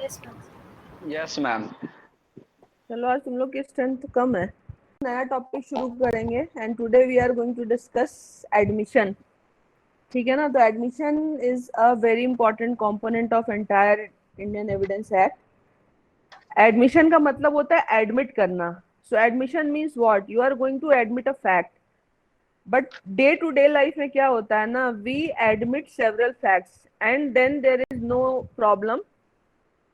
Yes ma'am. Yes ma'am. चलो आज तुम लोग की स्ट्रेंथ कम है, नया टॉपिक शुरू करेंगे and today we are going to discuss admission. ठीक है ना। तो admission is a very important component of entire Indian Evidence Act. Admission का मतलब होता है एडमिट करना। So admission means what, you are going to admit a fact. But day to day life में क्या होता है ना, we admit several facts and then there is no problem.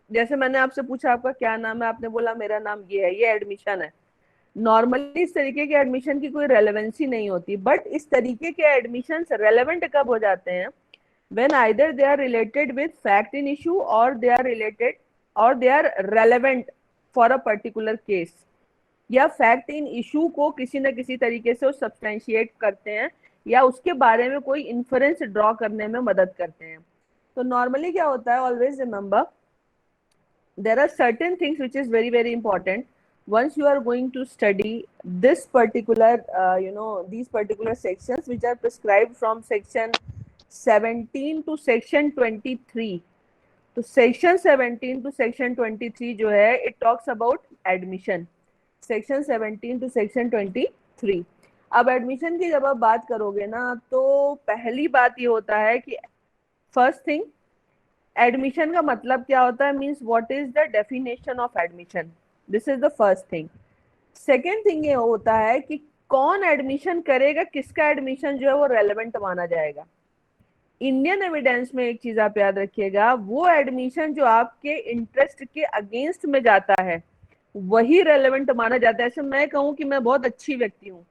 जैसे मैंने आपसे पूछा आपका क्या नाम है, आपने बोला मेरा नाम ये है, ये एडमिशन है। नॉर्मली इस तरीके के एडमिशन की कोई रेलेवेंसी नहीं होती, बट इस तरीके के एडमिशन रेलेवेंट कब हो जाते हैं, when either they are related with fact in issue or they are related or they are relevant for a particular case, या फैक्ट इन इशू को किसी न किसी तरीके से सब्सटेंशिएट करते हैं या उसके बारे में कोई इन्फरेंस ड्रॉ करने में मदद करते हैं। तो नॉर्मली क्या होता है, always remember there are certain things which is very very important. Once you are going to study this particular these particular sections which are prescribed from section 17 to section 23. तो section 17 to section 23 जो है it talks about admission. section 17 to section 23. अब admission की जब आप बात करोगे ना, तो पहली बात ये होता है कि फर्स्ट थिंग, एडमिशन का मतलब क्या होता है, means what is the definition of admission. This is the first thing. Second thing ये होता है कि कौन एडमिशन करेगा, किसका एडमिशन जो है वो रेलेवेंट माना जाएगा। इंडियन एविडेंस में एक चीज आप याद रखिएगा, वो एडमिशन जो आपके इंटरेस्ट के अगेंस्ट में जाता है वही रेलेवेंट माना जाता है। ऐसे मैं कहूँ कि मैं बहुत अच्छी व्यक्ति हूँ,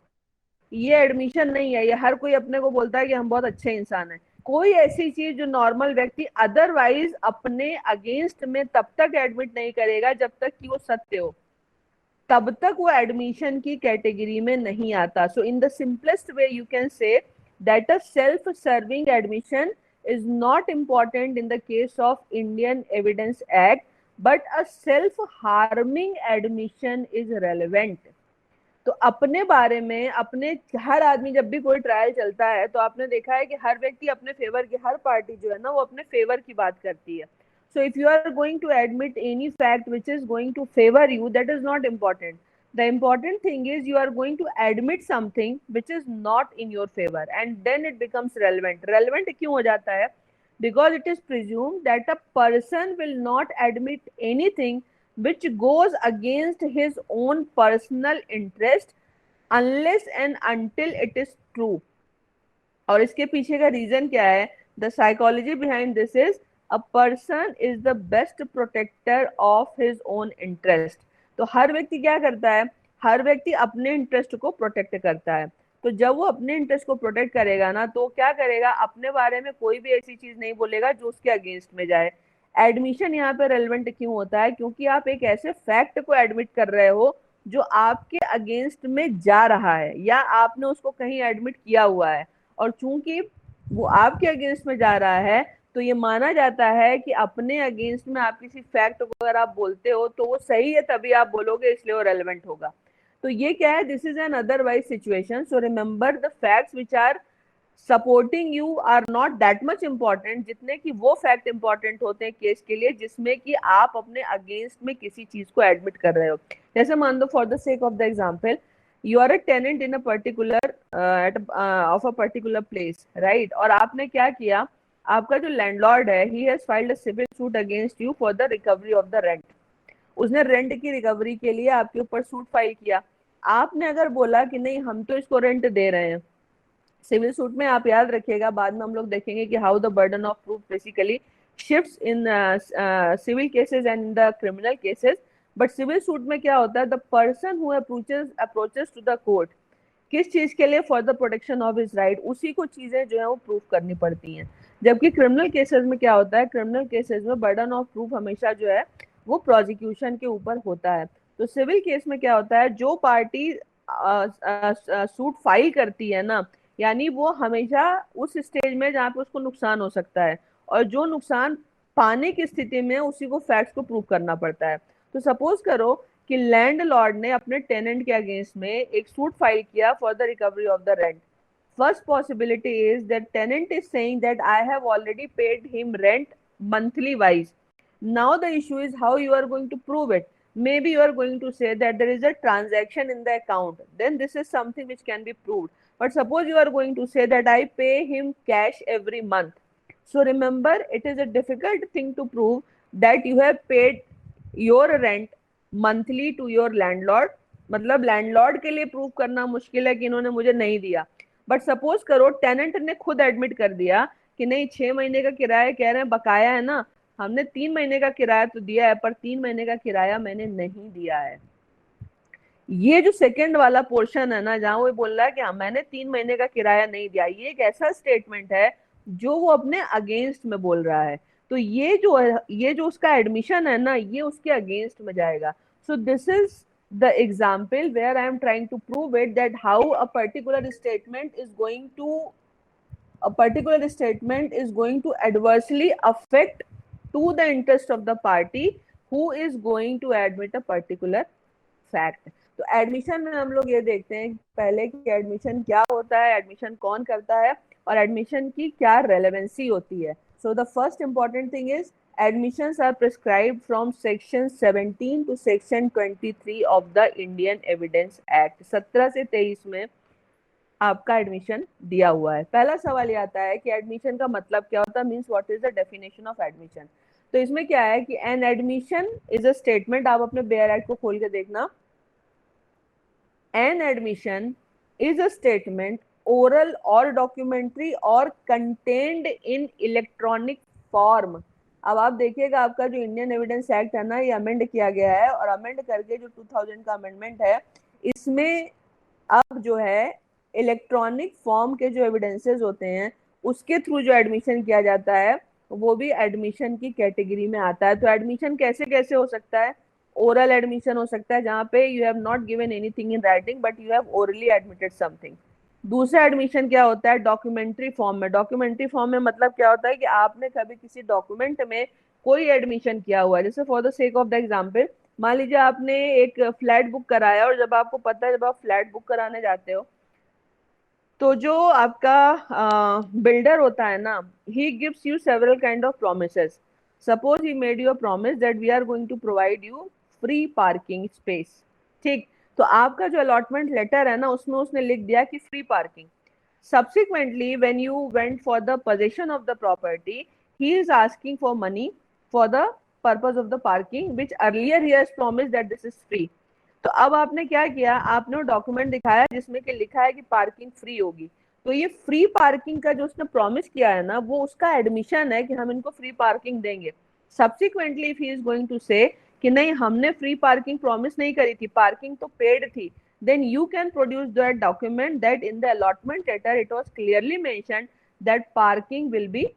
ये एडमिशन नहीं है। ये हर कोई अपने को बोलता है कि हम बहुत अच्छे इंसान हैं। कोई ऐसी चीज जो नॉर्मल व्यक्ति अदरवाइज अपने अगेंस्ट में तब तक एडमिट नहीं करेगा जब तक कि वो सत्य हो, तब तक वो एडमिशन की कैटेगरी में नहीं आता। So in the simplest way you can say that a self serving admission is not important in the case of Indian Evidence Act, but a self-harming admission is relevant. तो अपने बारे में, अपने हर आदमी जब भी कोई ट्रायल चलता है तो आपने देखा है कि हर व्यक्ति अपने फेवर की, हर पार्टी जो है ना वो अपने फेवर की बात करती है। So if you are going to admit any fact which is going to favour you, that is not important. The important thing is you are going to admit something which is not in your favour and then it becomes relevant. Relevant क्यों हो जाता है? Because it is presumed that a person will not admit anything which goes against his own personal interest unless and until it is true. और इसके पीछे का reason क्या है? The psychology behind this is a person is the best protector of his own interest. तो हर व्यक्ति क्या करता है? हर व्यक्ति अपने इंटरेस्ट को प्रोटेक्ट करता है। तो जब वो अपने इंटरेस्ट को प्रोटेक्ट करेगा ना, तो क्या करेगा, अपने बारे में कोई भी ऐसी चीज नहीं बोलेगा जो उसके अगेंस्ट में जाए। एडमिशन यहाँ पे रेलेवेंट क्यों होता है? क्योंकि आप एक ऐसे फैक्ट को एडमिट कर रहे हो जो आपके अगेंस्ट में जा रहा है या आपने उसको कहीं एडमिट किया हुआ है, और चूंकि वो आपके अगेंस्ट में जा रहा है तो ये माना जाता है कि अपने अगेंस्ट में आप किसी फैक्ट को अगर आप बोलते हो तो वो सही है, तभी आप बोलोगे, इसलिए वो रेलेवेंट होगा। तो ये क्या है? This is an otherwise situation. So remember the facts which are supporting you are not that much important जितने कि वो फैक्ट इंपॉर्टेंट होते हैं केस के लिए जिसमें कि आप अपने अगेंस्ट में किसी चीज को एडमिट कर रहे हो। जैसे मान लो for the sake of the example, you are a tenant in a particular of a particular place, right? और आपने क्या किया, आपका जो लैंडलॉर्ड है, he has filed a civil suit against you for the recovery of the rent. उसने rent की recovery के लिए आपके ऊपर सूट फाइल किया। आपने अगर बोला कि नहीं हम तो इसको रेंट दे रहे हैं, सिविल सूट में आप याद रखिएगा, बाद में हम लोग देखेंगे कि how the burden of proof basically shifts in civil cases and in the criminal cases. But civil suit में क्या होता है, the person who approaches to the court, किस चीज के लिए? For the protection of his right, उसी को चीजें जो है वो प्रूफ करनी पड़ती हैं। जबकि क्रिमिनल केसेस में क्या होता है, क्रिमिनल केसेस में बर्डन ऑफ प्रूफ हमेशा जो है वो प्रोसिक्यूशन के ऊपर होता है। तो सिविल केस में क्या होता है, जो पार्टी सूट फाइल करती है ना, यानी वो हमेशा उस स्टेज में जहाँ पे उसको नुकसान हो सकता है, और जो नुकसान पाने की स्थिति में उसी को फैक्ट्स को प्रूव करना पड़ता है। तो सपोज करो कि लैंडलॉर्ड ने अपने टेनेंट के अगेंस्ट में एक सूट फाइल किया for the recovery of the rent. First possibility is that tenant is saying that I have already paid him rent monthly wise, Now the issue is how you are going to prove it. Maybe you are going to say that there is a transaction in the account, then this is something which can be proved. But suppose you are going to say that I pay him cash every month. So remember, it is a difficult thing to prove that you have paid your rent monthly to your landlord. मतलब landlord के लिए prove करना मुश्किल है कि इन्होंने मुझे नहीं दिया. बट सपोज करो टेनेंट ने खुद एडमिट कर दिया कि नहीं 6 महीने का किराया कह रहे हैं बकाया है ना, हमने 3 महीने का किराया तो दिया है पर 3 महीने का किराया मैंने नहीं दिया है. ये जो सेकंड वाला पोर्शन है ना, जहां वो बोल रहा है कि हाँ मैंने 3 महीने का किराया नहीं दिया, ये एक ऐसा स्टेटमेंट है जो वो अपने अगेंस्ट में बोल रहा है. तो ये जो उसका एडमिशन है ना, ये उसके अगेंस्ट में जाएगा. So this is the example where I am trying to prove it that how a particular statement is going to adversely affect to the interest of the party who is going to admit a particular fact. तो admission में हम लोग ये देखते हैं पहले कि admission क्या होता है, एडमिशन कौन करता है और एडमिशन की क्या रेलेवेंसी होती है. So the first important thing is admissions are prescribed from section 17 to section 23 of the Indian Evidence Act. 17 से 23 में आपका एडमिशन दिया हुआ है. पहला सवाल ये आता है कि एडमिशन का मतलब क्या होता है, means what is the definition of admission. तो इसमें क्या है कि an admission is a statement, आप अपने बेयर एक्ट को खोल के देखना. An admission is a statement oral और डॉक्यूमेंट्री और कंटेन्ड इन इलेक्ट्रॉनिक फॉर्म. अब आप देखिएगा आपका जो इंडियन एविडेंस एक्ट है ना, ये अमेंड किया गया है और अमेंड करके जो 2000 का अमेंडमेंट है, इसमें अब जो है इलेक्ट्रॉनिक फॉर्म के जो एविडेंसेस होते हैं उसके थ्रू जो एडमिशन किया जाता है वो भी एडमिशन की कैटेगरी में आता है. तो एडमिशन कैसे कैसे हो सकता है, ओरल एडमिशन हो सकता है जहां पे you have not given anything in writing but you have orally admitted something. दूसरा एडमिशन क्या होता है, डॉक्यूमेंट्री फॉर्म में. डॉक्यूमेंट्री फॉर्म में मतलब क्या होता है कि आपने कभी किसी डॉक्यूमेंट में कोई एडमिशन किया हुआ है. जैसे for the sake of the example, मान लीजिए आपने एक फ्लैट बुक कराया और जब आपको पता है जब आप फ्लैट बुक कराने जाते हो तो जो आपका बिल्डर होता है ना, he gives you several kind of promises. Suppose he made you a promise that we are going to provide you free parking space. ठीक, तो आपका जो अलॉटमेंट लेटर है ना उसमें उसने लिख दिया कि free parking. Subsequently when you went for the position of the property, he is asking for money for the purpose of the parking which earlier he has promised that this is free. तो अब आपने क्या किया, आपने document दिखाया जिसमें कि लिखा है कि पार्किंग फ्री होगी. तो ये फ्री पार्किंग का जो उसने प्रॉमिस किया है ना, वो उसका एडमिशन है कि हम इनको फ्री पार्किंग देंगे. Subsequently if he is going to say कि नहीं हमने फ्री पार्किंग प्रॉमिस नहीं करी थी, पार्किंग तो पेड थी, then you can produce that document that in the allotment letter it was clearly mentioned that parking will be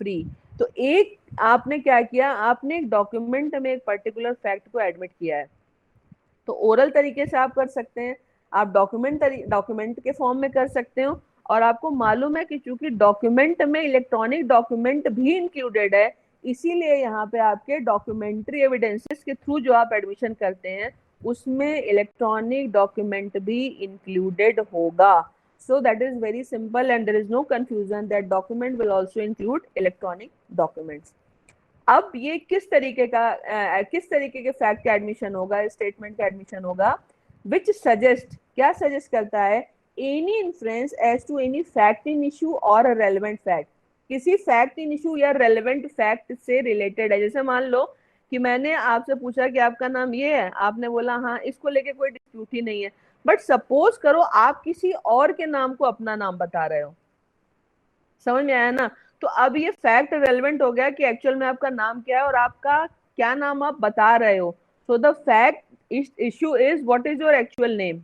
free. तो एक आपने क्या किया, आपने एक डॉक्यूमेंट में एक पर्टिकुलर फैक्ट को एडमिट किया है. तो ओरल तरीके से आप कर सकते हैं, आप डॉक्यूमेंट के फॉर्म में कर सकते हो, और आपको मालूम है कि चूंकि डॉक्यूमेंट में इलेक्ट्रॉनिक डॉक्यूमेंट भी इंक्लूडेड है, इसीलिए यहाँ पे आपके डॉक्यूमेंट्री एविडेंसेस के थ्रू जो आप एडमिशन करते हैं उसमें इलेक्ट्रॉनिक डॉक्यूमेंट भी इंक्लूडेड होगा. So that is very simple and there is no confusion that document will also include electronic documents. अब ये किस तरीके के फैक्ट का एडमिशन होगा, स्टेटमेंट का एडमिशन होगा, विच सजेस्ट, क्या सजेस्ट करता है, any influence as to any fact in issue और रेलेवेंट फैक्ट. किसी फैक्ट इन इशू या रेलेवेंट फैक्ट से रिलेटेड है. जैसे मान लो कि मैंने आपसे पूछा कि आपका नाम ये है, आपने बोला हाँ, इसको लेके कोई डिस्प्यूट ही नहीं है. बट सपोज करो आप किसी और के नाम को अपना नाम बता रहे हो, समझ में आया ना. तो अब ये फैक्ट रेलेवेंट हो गया कि एक्चुअल में आपका नाम क्या है और आपका क्या नाम आप बता रहे हो. So the fact issue is what is your actual name.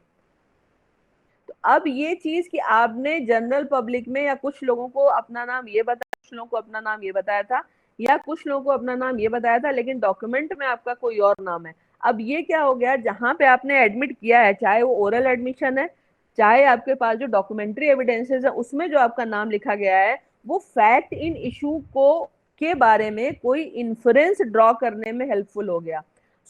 तो अब ये चीज कि आपने जनरल पब्लिक में या कुछ लोगों को अपना नाम ये बताया, कुछ लोगों को अपना नाम ये बताया था, या कुछ लोगों को अपना नाम ये बताया था लेकिन डॉक्यूमेंट में आपका कोई और नाम है. अब ये क्या हो गया, जहां पे आपने एडमिट किया है, चाहे वो ओरल एडमिशन है चाहे आपके पास जो डॉक्यूमेंट्री एविडेंसेस है उसमें जो आपका नाम लिखा गया है, वो फैक्ट इन इशू को के बारे में कोई इन्फ्रेंस ड्रॉ करने में हेल्पफुल हो गया.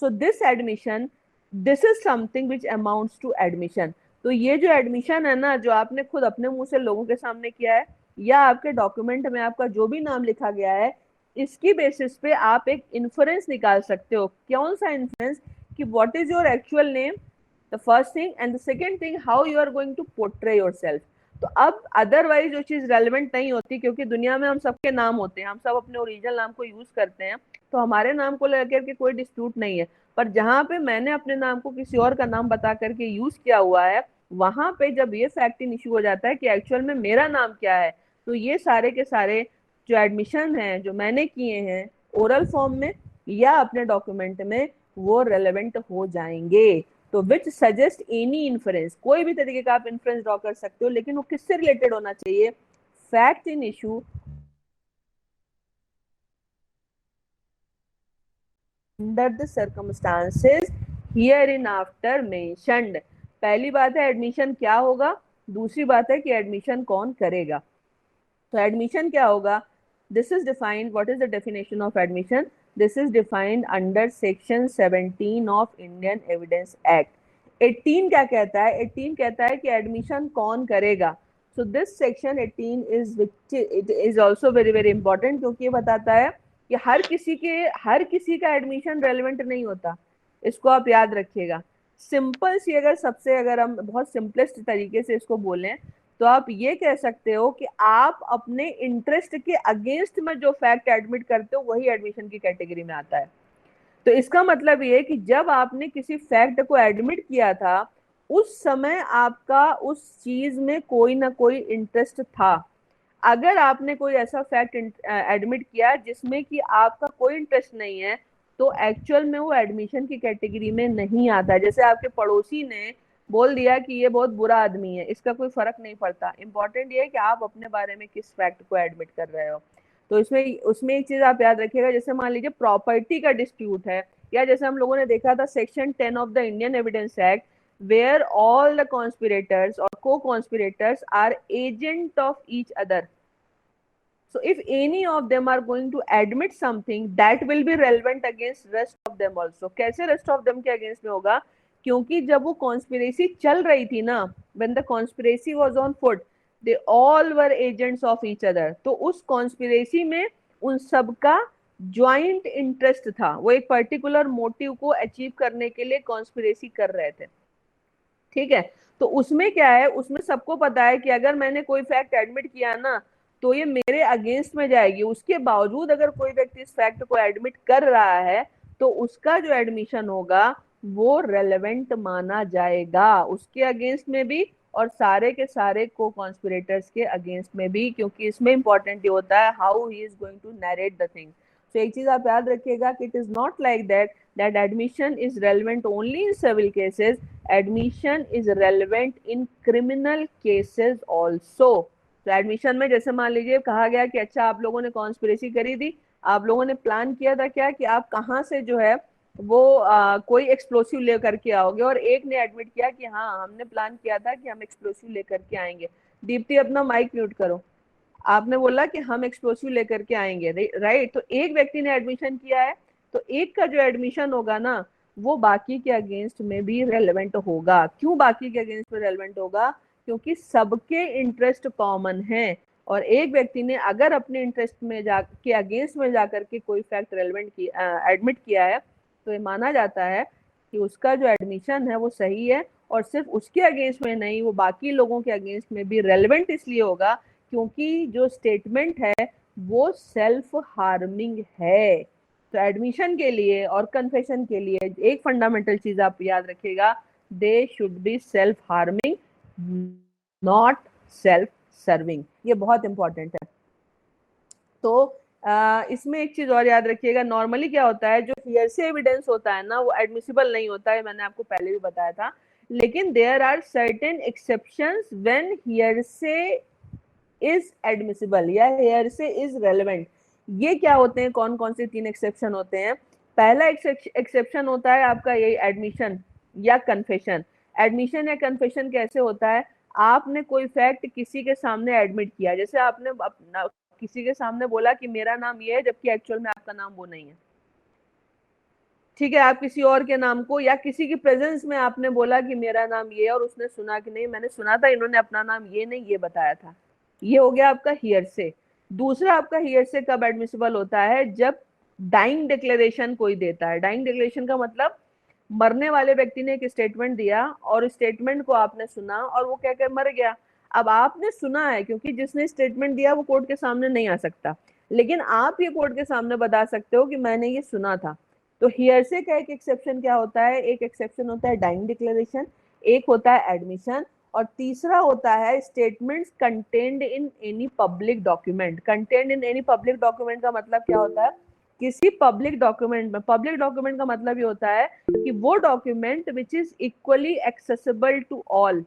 So this admission, this is something which amounts to admission. तो ये जो एडमिशन है ना, जो आपने खुद अपने मुंह से लोगों के सामने किया है या आपके डॉक्यूमेंट में आपका जो भी नाम लिखा गया है, इसकी बेसिस पे आप एक इन्फ्रेंस निकाल सकते हो। कौन सा इन्फ्रेंस? कि what is your actual name, the first thing, and the second thing how you are going to portray yourself. तो अब अदरवाइज जो चीज रेलेवेंट नहीं होती, क्योंकि दुनिया में हम सबके नाम होते हैं, हम सब अपने ओरिजिनल नाम को यूज करते हैं, तो हमारे नाम को लेकर के कोई डिस्प्यूट नहीं है। पर जहां पे मैंने अपने नाम को किसी और का नाम बता करके यूज किया हुआ है, वहां पे जब ये फैक्टिंग इशू हो जाता है कि एक्चुअल में मेरा नाम क्या है, तो ये सारे के सारे जो एडमिशन है जो मैंने किए हैं ओरल फॉर्म में या अपने डॉक्यूमेंट में, वो रेलेवेंट हो जाएंगे। तो विच सजेस्ट एनी इन्फ्रेंस, कोई भी तरीके का आप इन्फ्रेंस ड्रॉ कर सकते हो, लेकिन वो किससे रिलेटेड होना चाहिए? Fact in issue under the circumstances here in after mentioned. पहली बात है एडमिशन क्या होगा, दूसरी बात है कि एडमिशन कौन करेगा। तो एडमिशन क्या होगा? This is defined, what is the definition of admission? This is defined under section 17 of Indian Evidence act. 18 क्या कहता है? 18 कहता है कि एडमिशन कौन करेगा। So this section 18 is which it is also very very important, क्योंकि ये बताता है कि हर किसी का एडमिशन रेलिवेंट नहीं होता। इसको आप याद रखिएगा। सिंपल सी, अगर हम बहुत सिंपलेस्ट तरीके से इसको बोलें, तो आप ये कह सकते हो कि आप अपने इंटरेस्ट के अगेंस्ट में जो फैक्ट एडमिट करते हो वही एडमिशन की कैटेगरी में आता है। तो इसका मतलब ये है कि जब आपने किसी फैक्ट को एडमिट किया था, उस समय आपका उस चीज में कोई ना कोई इंटरेस्ट था। अगर आपने कोई ऐसा फैक्ट एडमिट किया जिसमें कि आपका कोई इंटरेस्ट नहीं है, तो एक्चुअल में वो एडमिशन की कैटेगरी में नहीं आता। जैसे आपके पड़ोसी ने बोल दिया कि ये बहुत बुरा आदमी है, इसका कोई फर्क नहीं पड़ता। इंपॉर्टेंट ये है कि आप अपने बारे में किस फैक्ट को एडमिट कर रहे हो। तो इसमें उसमें एक चीज आप याद रखिएगा, जैसे मान लीजिए प्रॉपर्टी का डिस्प्यूट है, या जैसे हम लोगों ने देखा था section 10 of the Indian Evidence act, where all the conspirators or co-conspirators are agent of each other. So if any of them are going to admit something, that will be relevant against rest of them also. कैसे rest of them के against में होगा? क्योंकि जब वो conspiracy चल रही थी ना, when the conspiracy was on foot, they all were agents of each other. तो उस conspiracy में उन सबका ज्वाइंट इंटरेस्ट था, वो एक पर्टिकुलर मोटिव को अचीव करने के लिए कॉन्स्पिरेसी कर रहे थे। ठीक है, तो उसमें क्या है, उसमें सबको पता है कि अगर मैंने कोई फैक्ट एडमिट किया ना, तो ये मेरे अगेंस्ट में जाएगी। उसके बावजूद अगर कोई व्यक्ति इस फैक्ट को एडमिट कर रहा है, तो उसका जो एडमिशन होगा वो रेलेवेंट माना जाएगा, उसके अगेंस्ट में भी और सारे के सारे को कॉन्स्पिरेटर्स के अगेंस्ट में भी, क्योंकि इसमें इंपॉर्टेंट ये होता है how he is going to narrate the thing. तो एक चीज आप याद रखिएगा कि it is not like that admission is relevant only in civil cases, admission is relevant in criminal cases also. तो एडमिशन में जैसे मान लीजिए कहा गया कि अच्छा आप लोगों ने कॉन्स्पिरेसी करी थी, आप लोगों ने प्लान किया था क्या कि आप कहाँ से जो है वो कोई एक्सप्लोसिव लेकर के आओगे, और एक ने एडमिट किया कि हाँ हमने प्लान किया था कि हम एक्सप्लोसिव लेकर के आएंगे। दीप्ति अपना माइक म्यूट करो। आपने बोला कि हम एक्सप्लोसिव लेकर के आएंगे, राइट? तो एक व्यक्ति ने एडमिशन किया है, तो एक का जो एडमिशन होगा ना, वो बाकी के अगेंस्ट में भी रेलेवेंट होगा। क्यों बाकी के अगेंस्ट में रेलेवेंट होगा? क्योंकि सबके इंटरेस्ट कॉमन है, और एक व्यक्ति ने अगर अपने इंटरेस्ट में के अगेंस्ट में जाकर के कोई फैक्ट रेलेवेंट एडमिट किया है, तो ये माना जाता है कि उसका जो एडमिशन है वो सही है, और सिर्फ उसके अगेंस्ट में नहीं, वो बाकी लोगों के अगेंस्ट में भी रेलेवेंट इसलिए होगा क्योंकि जो स्टेटमेंट है वो सेल्फ हार्मिंग है। तो एडमिशन के लिए और कन्फेशन के लिए एक फंडामेंटल चीज आप याद रखिएगा, they should be self harming, not self serving. ये बहुत इंपॉर्टेंट है। तो इसमें एक चीज और याद रखिएगा, नॉर्मली क्या होता है, जो हियरसे एविडेंस होता है ना, वो एडमिसिबल नहीं होता है, मैंने आपको पहले भी बताया था। लेकिन there are certain exceptions when hearsay is admissible या हियरसे इज रेलेवेंट। ये क्या होते हैं, कौन कौन से 3 एक्सेप्शन होते हैं? पहला एक्सेप्शन होता है आपका ये एडमिशन या कन्फेशन। एडमिशन या कन्फेशन कैसे होता है? आपने कोई फैक्ट किसी के सामने एडमिट किया, जैसे आपने किसी के सामने बोला कि मेरा नाम ये है, जबकि एक्चुअल में आपका नाम वो नहीं है। ठीक है, आप किसी और के नाम को या किसी की प्रेजेंस में आपने बोला कि मेरा नाम ये है, और उसने सुना कि नहीं मैंने सुना था, इन्होंने अपना नाम ये नहीं ये बताया था। ये हो गया आपका हियरसे। दूसरा आपका हियरसे कब एडमिसिबल होता है, जब डाइंग डिक्लेरेशन कोई देता है। डाइंग डिक्लेरेशन का मतलब मरने वाले व्यक्ति ने एक स्टेटमेंट दिया और स्टेटमेंट को आपने सुना और वो कहकर मर गया। अब आपने सुना है, क्योंकि जिसने स्टेटमेंट दिया वो कोर्ट के सामने नहीं आ सकता, लेकिन आप ये कोर्ट के सामने बता सकते हो कि मैंने ये सुना था। तो हियरसे का एक एक्सेप्शन क्या होता है, एक एक्सेप्शन होता है डाइंग डिक्लेरेशन, एक होता है एडमिशन, और तीसरा होता है statements contained in any public document. Contained in any public document का मतलब क्या होता है, किसी पब्लिक डॉक्यूमेंट में, पब्लिक डॉक्यूमेंट का मतलब ये होता है कि वो document which is equally accessible to all.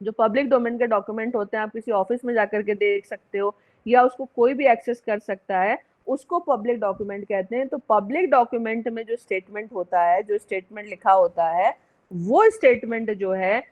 जो पब्लिक डोमेन के डॉक्यूमेंट होते हैं, आप किसी ऑफिस में जाकर के देख सकते हो या उसको कोई भी एक्सेस कर सकता है, उसको पब्लिक डॉक्यूमेंट कहते हैं। तो पब्लिक डॉक्यूमेंट में जो स्टेटमेंट होता है, जो स्टेटमेंट लिखा होता है, वो स्टेटमेंट जो है,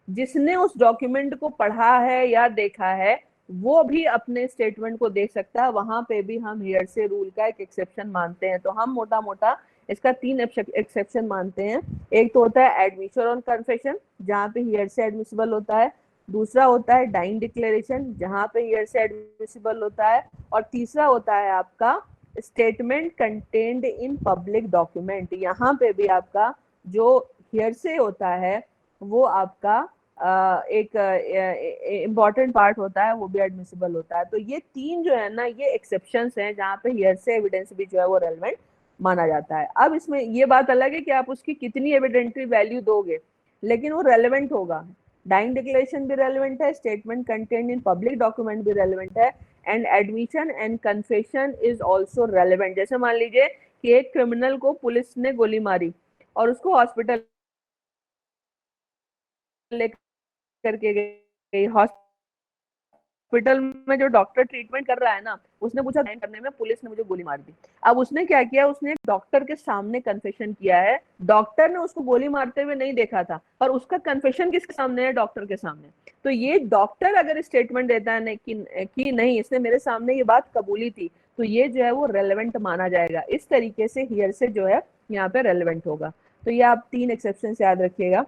जिसने उस डॉक्यूमेंट को पढ़ा है या देखा है, वो भी अपने स्टेटमेंट को देख सकता है। वहां पे भी हम हियरसे रूल का एक एक्सेप्शन मानते हैं। तो हम मोटा मोटा इसका 3 एक्सेप्शन मानते हैं। एक तो होता है एडमिशन ऑन कन्फेशन, जहाँ पे हियरसे एडमिसिबल होता है। दूसरा होता है डाइंग डिक्लेरेशन, जहाँ पे हियरसे एडमिसिबल होता है। और तीसरा होता है आपका statement contained in public document. यहाँ पे भी आपका जो हियरसे होता है वो आपका एक इम्पॉर्टेंट पार्ट होता है, वो भी एडमिसिबल होता है। तो ये 3 जो है ना, ये एक्सेप्शंस हैं जहाँ पे हियरसे एविडेंस भी जो है वो रेलेवेंट माना जाता है। अब इसमें ये बात अलग है कि आप उसकी कितनी एविडेंटरी वैल्यू दोगे, लेकिन वो रेलेवेंट होगा। डाइंग डिक्लेरेशन भी रेलेवेंट है, statement contained in public document भी रेलेवेंट है, and admission and confession is also relevant. जैसे मान लीजिए कि एक क्रिमिनल को पुलिस ने गोली मारी और उसको हॉस्पिटल लेकर के गई, हॉस्पिटल में जो डॉक्टर ट्रीटमेंट कर रहा है ना, उसने पूछा करने में पुलिस ने मुझे गोली मार दी। अब उसने क्या किया, उसने डॉक्टर के सामने कन्फेशन किया है। डॉक्टर ने उसको गोली मारते हुए नहीं देखा था, पर उसका कन्फेशन किसके सामने है, डॉक्टर के सामने। तो ये डॉक्टर अगर स्टेटमेंट देता है कि नहीं, इसने मेरे सामने ये बात कबूली थी, तो ये जो है वो रेलेवेंट माना जाएगा। इस तरीके से हियरसे जो है यहाँ पे रेलेवेंट होगा। तो ये आप 3 एक्सेप्शन याद रखिएगा।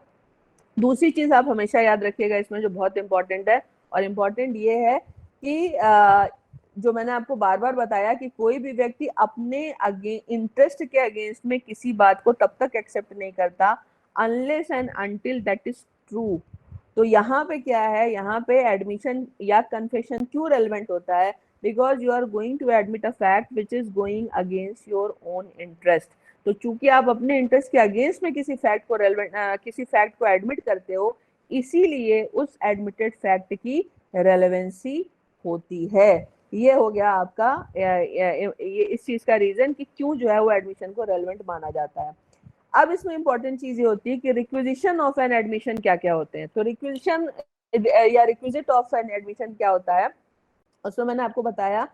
दूसरी चीज आप हमेशा याद रखिएगा इसमें, जो बहुत इंपॉर्टेंट है, और इम्पॉर्टेंट ये है कि जो मैंने आपको बार बार बताया कि कोई भी व्यक्ति अपने इंटरेस्ट के अगेंस्ट में किसी बात को तब तक एक्सेप्ट नहीं करता unless and until that is true. तो यहाँ पे क्या है, यहाँ पे एडमिशन या कन्फेशन क्यों रेलेवेंट होता है, because you are going to admit a fact which is going against your own interest. तो चूंकि आप अपने इंटरेस्ट के अगेंस्ट में किसी फैक्ट को एडमिट करते हो, इसीलिए उस एडमिटेड फैक्ट की रेलेवेंसी होती है। ये हो गया आपका ये इस चीज का रीजन कि क्यों जो है वो एडमिशन को रेलेवेंट माना जाता है। अब इसमें इंपॉर्टेंट चीज ये होती है कि रिक्विजिशन ऑफ एन एडमिशन क्या क्या होते हैं। तो रिक्विजिशन या रिक्विजिट ऑफ एन एडमिशन क्या होता है, उसमें मैंने आपको बताया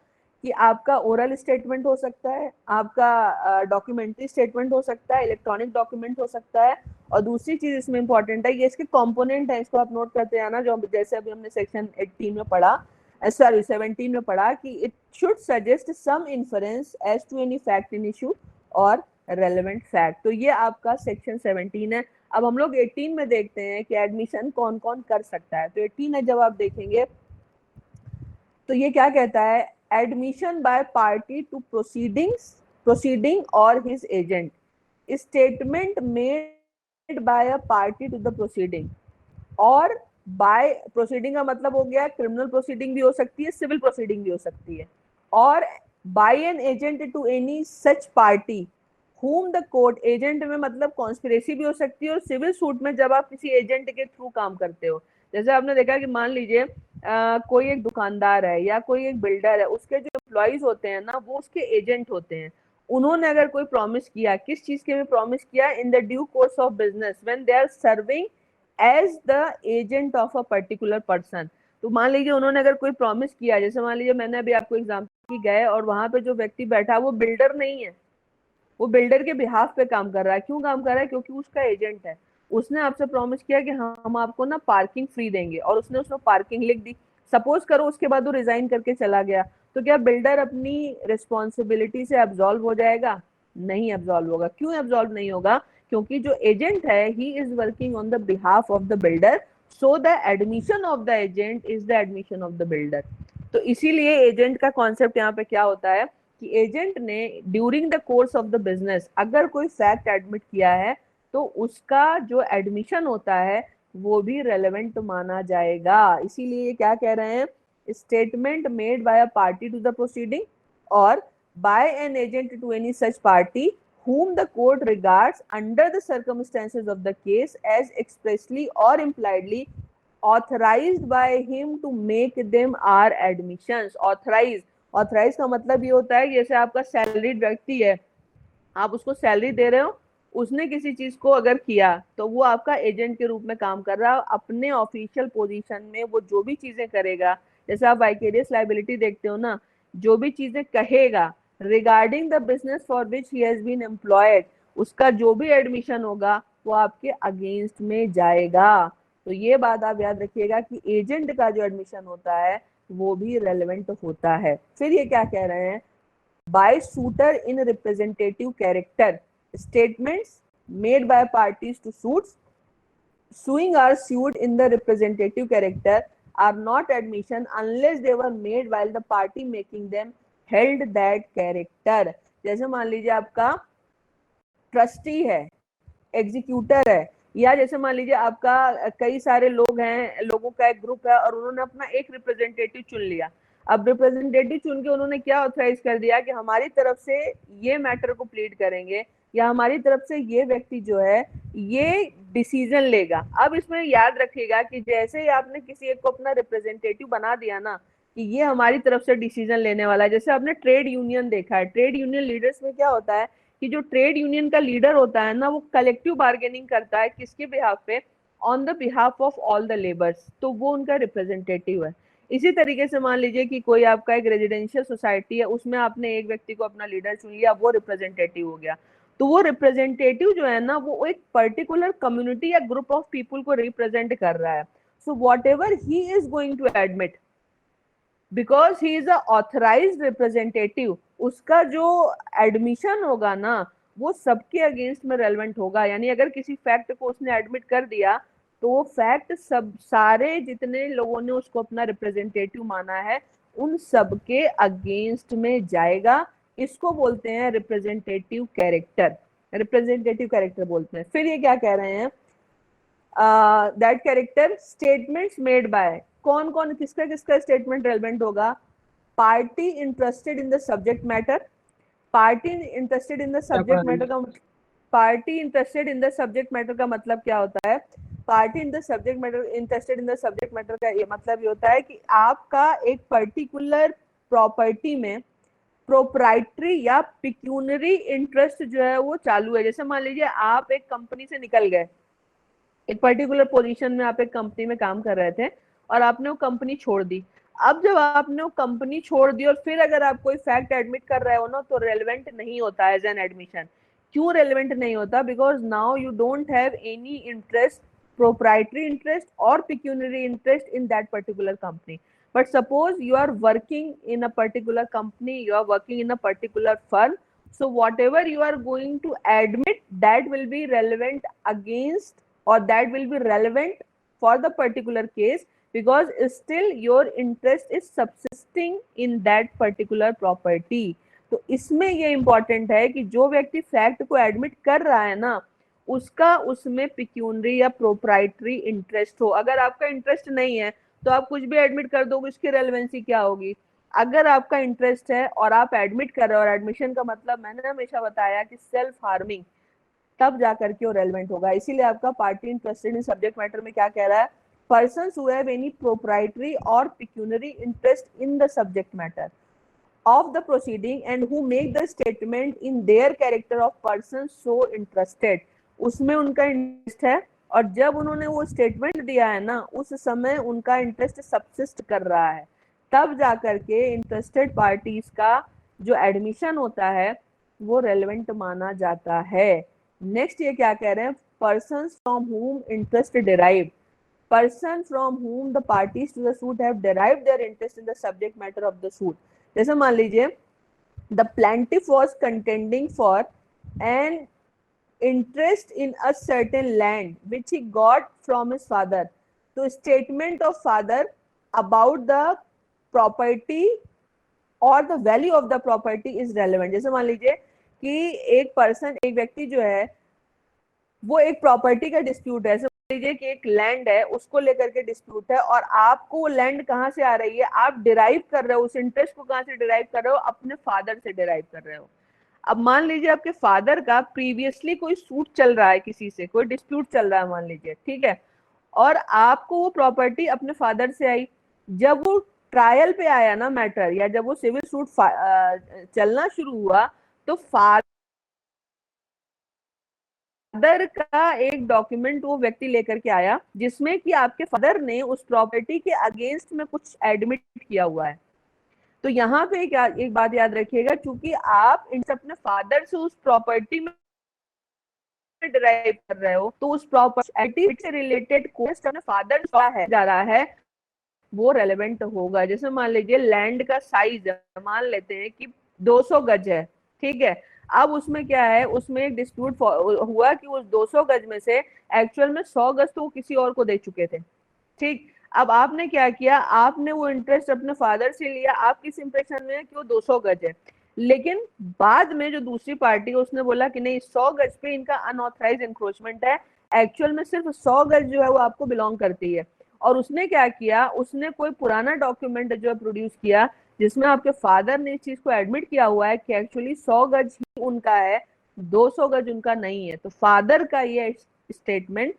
कि आपका ओरल स्टेटमेंट हो सकता है, आपका डॉक्यूमेंट्री स्टेटमेंट हो सकता है, इलेक्ट्रॉनिक डॉक्यूमेंट हो सकता है। और दूसरी चीज इसमें इंपॉर्टेंट है, ये इसके कंपोनेंट है, इसको आप नोट करते जाना। जो जैसे अभी हमने सेक्शन 18 में पढ़ा, सॉरी 17 में पढ़ा कि it should suggest some inference as to any fact in issue और रेलेवेंट फैक्ट। तो ये आपका सेक्शन 17 है। अब हम लोग 18 में देखते हैं कि एडमिशन कौन कौन कर सकता है। तो 18 है, जब आप देखेंगे तो ये क्या कहता है, admission by party to proceeding और his agent, statement made by a party to the proceeding. और बाय प्रोसीडिंग का मतलब हो गया क्रिमिनल प्रोसीडिंग भी हो सकती है, सिविल प्रोसीडिंग भी हो सकती है। और by an agent to any such party whom the court, agent में मतलब कॉन्स्पिरेसी भी हो सकती है, और सिविल सूट में जब आप किसी एजेंट के थ्रू काम करते हो, जैसे आपने देखा कि मान लीजिए कोई एक दुकानदार है या कोई एक बिल्डर है, उसके जो एम्प्लॉइज होते हैं ना, वो उसके एजेंट होते हैं। उन्होंने अगर कोई प्रॉमिस किया, किस चीज के में प्रॉमिस किया, in the due course of business when they are serving as the agent of a particular person. तो मान लीजिए उन्होंने अगर कोई प्रॉमिस किया, जैसे मान लीजिए मैंने अभी आपको एग्जाम्पल की गए और वहां पे जो व्यक्ति बैठा वो बिल्डर नहीं है, वो बिल्डर के बिहाफ पे काम कर रहा है। क्यों काम कर रहा है, क्योंकि उसका एजेंट है। उसने आपसे प्रॉमिस किया कि हम आपको ना पार्किंग फ्री देंगे, और उसने उसमें पार्किंग लिख दी। सपोज करो उसके बाद वो रिजाइन करके चला गया, तो क्या बिल्डर अपनी रिस्पॉन्सिबिलिटी से एब्जॉल्व हो जाएगा? नहीं एब्जॉल्व होगा। क्यों एब्जॉल्व नहीं होगा? क्योंकि जो एजेंट है he is working on the behalf of the builder, so the admission of the agent is the admission of the builder. तो इसीलिए एजेंट का कॉन्सेप्ट यहाँ पे क्या होता है कि एजेंट ने during the course of the business अगर कोई फैक्ट एडमिट किया है तो उसका जो एडमिशन होता है वो भी रेलेवेंट माना जाएगा। इसीलिए ये क्या कह रहे हैं, statement made by a party to the proceeding और by an agent to any such party whom the court regards under the circumstances of the case as expressly or impliedly authorized by him to make them are admissions। Authorise का मतलब ये होता है जैसे आपका salaried व्यक्ति है, आप उसको सैलरी दे रहे हो, उसने किसी चीज को अगर किया तो वो आपका एजेंट के रूप में काम कर रहा है। अपने ऑफिशियल पोजीशन में वो जो भी चीजें करेगा, जैसे आप वाइकेरियस लाइबिलिटी देखते हो ना, जो भी चीजें कहेगा regarding the business for which he has been employed, उसका जो भी एडमिशन होगा वो आपके अगेंस्ट में जाएगा। तो ये बात आप याद रखिएगा कि एजेंट का जो एडमिशन होता है वो भी रेलेवेंट होता है। फिर ये क्या कह रहे हैं, by suitor in representative character statements made by parties to suits suing or sued in the representative character are not admission unless they were made while the party making them held that character। जैसे मान लीजिए आपका trustee है, executor है, या जैसे मान लीजिए आपका कई सारे लोग हैं, लोगों का एक ग्रुप है और उन्होंने अपना एक रिप्रेजेंटेटिव चुन लिया। अब रिप्रेजेंटेटिव चुन के उन्होंने क्या ऑथराइज कर दिया कि हमारी तरफ से ये मैटर को प्लीड करेंगे या हमारी तरफ से ये व्यक्ति जो है ये डिसीजन लेगा। अब इसमें याद रखिएगा कि जैसे ही आपने किसी एक को अपना रिप्रेजेंटेटिव बना दिया ना कि ये हमारी तरफ से डिसीजन लेने वाला है, जैसे आपने ट्रेड यूनियन देखा है, ट्रेड यूनियन लीडर्स में क्या होता है कि जो ट्रेड यूनियन का लीडर होता है ना वो कलेक्टिव बार्गेनिंग करता है, किसके बिहाफ पे, on the behalf of all the labours, तो वो उनका रिप्रेजेंटेटिव है। इसी तरीके से मान लीजिए कि कोई आपका एक रेजिडेंशियल सोसाइटी है, उसमें आपने एक व्यक्ति को अपना लीडर चुन लिया, वो रिप्रेजेंटेटिव हो गया। तो वो रिप्रेजेंटेटिव जो है ना वो एक पर्टिकुलर कम्युनिटी या ग्रुप ऑफ पीपुल को रिप्रेजेंट कर रहा है। So whatever he is going to admit because he is a authorised representative, उसका जो एडमिशन होगा ना वो सबके अगेंस्ट में रेलेवेंट होगा। यानी अगर किसी फैक्ट को उसने एडमिट कर दिया तो वो फैक्ट सब सारे जितने लोगों ने उसको अपना रिप्रेजेंटेटिव माना है उन सबके अगेंस्ट में जाएगा। इसको बोलते हैं रिप्रेजेंटेटिव कैरेक्टर, रिप्रेजेंटेटिव कैरेक्टर बोलते हैं। फिर ये क्या कह रहे हैं, that character statements made by, कौन कौन किसका किसका स्टेटमेंट रेलेवेंट होगा, party interested in the subject matter, party interested in the subject matter का party interested in the subject matter का मतलब क्या होता है, party in the subject matter interested in the subject matter का ये मतलब ये होता है कि आपका एक पर्टिकुलर प्रॉपर्टी में प्रोप्राइटरी या पिक्यूनरी इंटरेस्ट जो है वो चालू है। जैसे मान लीजिए आप एक कंपनी से निकल गए, एक पर्टिकुलर पोजीशन में आप एक कंपनी में काम कर रहे थे और आपने वो कंपनी छोड़ दी। अब जब आपने वो कंपनी छोड़ दी और फिर अगर आप कोई फैक्ट एडमिट कर रहे हो ना तो रेलेवेंट नहीं होता एज एन एडमिशन। क्यों रेलेवेंट नहीं होता, because now you don't have any interest, proprietary interest और pecuniary interest in that particular company. But suppose you are working in a particular company, you are working in a particular firm, so whatever you are going to admit that will be relevant against or that will be relevant for the particular case because still your interest is subsisting in that particular property। तो इसमें ये important है कि जो व्यक्ति fact को admit कर रहा है ना उसका उसमें पिक्यूनरी या प्रोप्राइटरी इंटरेस्ट हो। अगर आपका इंटरेस्ट नहीं है तो आप कुछ भी एडमिट कर दोगे, इसकी रेलेवेंसी क्या होगी। अगर आपका इंटरेस्ट है और आप एडमिट कर रहे हो, और एडमिशन का मतलब मैंने हमेशा बताया कि सेल्फ हार्मिंग, तब जाकर के वो रेलेवेंट होगा। इसीलिए आपका party interested in subject matter में क्या कह रहा है, persons who have any proprietary और pecuniary interest in the subject matter of the proceeding and who make the statement in their character of persons so interested, उसमें उनका interest है और जब उन्होंने वो स्टेटमेंट दिया है ना उस समय उनका इंटरेस्ट सबसिस्ट कर रहा है, तब जाकर के इंटरेस्टेड पार्टीज का जो एडमिशन होता है वो रेलेवेंट माना जाता है। नेक्स्ट ये क्या कह रहे हैं, persons from whom interest derived, person from whom the parties to the suit have derived their interest in the subject matter of the suit। जैसे मान लीजिए the plaintiff was contending for an interest in a certain land which he got from his father, तो statement of father about the property और the value of the property is relevant. जैसे मान लीजिए कि एक व्यक्ति जो है वो एक प्रॉपर्टी का डिस्प्यूट है, ऐसे मान लीजिए कि एक लैंड है उसको लेकर के डिस्प्यूट है, और आपको वो लैंड कहाँ से आ रही है, आप डिराइव कर रहे हो उस इंटरेस्ट को, कहाँ से डिराइव कर रहे हो, अपने फादर से डिराइव कर रहे हो। अब मान लीजिए आपके फादर का प्रीवियसली कोई सूट चल रहा है, किसी से कोई डिस्प्यूट चल रहा है मान लीजिए, ठीक है, और आपको वो प्रॉपर्टी अपने फादर से आई। जब वो ट्रायल पे आया ना मैटर, या जब वो सिविल सूट चलना शुरू हुआ, तो फादर का एक डॉक्यूमेंट वो व्यक्ति लेकर के आया जिसमें कि आपके फादर ने उस प्रॉपर्टी के अगेंस्ट में कुछ एडमिट किया हुआ है। तो यहाँ पे एक बात याद रखिएगा, क्योंकि आप इनसे अपने फादर से उस प्रॉपर्टी में डिराइव कर रहे हो, तो उस प्रॉपर्टी से रिलेटेड कोस्ट अपने फादर है जा रहा है, वो रेलेवेंट होगा। जैसे मान लीजिए लैंड का साइज मान लेते हैं कि 200 गज है, ठीक है। अब उसमें क्या है, उसमें एक डिस्प्यूट हुआ कि उस 200 गज में से एक्चुअल में 100 गज तो वो किसी और को दे चुके थे, ठीक। अब आपने क्या किया, आपने वो इंटरेस्ट अपने फादर से लिया, आप किस इंप्रेशन में है कि वो 200 गज है, लेकिन बाद में जो दूसरी पार्टी है उसने बोला कि नहीं 100 गज पे इनका अनऑथराइज इंक्रोचमेंट है, एक्चुअल में सिर्फ 100 गज जो है वो आपको बिलोंग करती है। और उसने क्या किया, उसने कोई पुराना डॉक्यूमेंट जो है प्रोड्यूस किया जिसमें आपके फादर ने इस चीज को एडमिट किया हुआ है कि एक्चुअली 100 गज ही उनका है, 200 गज उनका नहीं है। तो फादर का ये स्टेटमेंट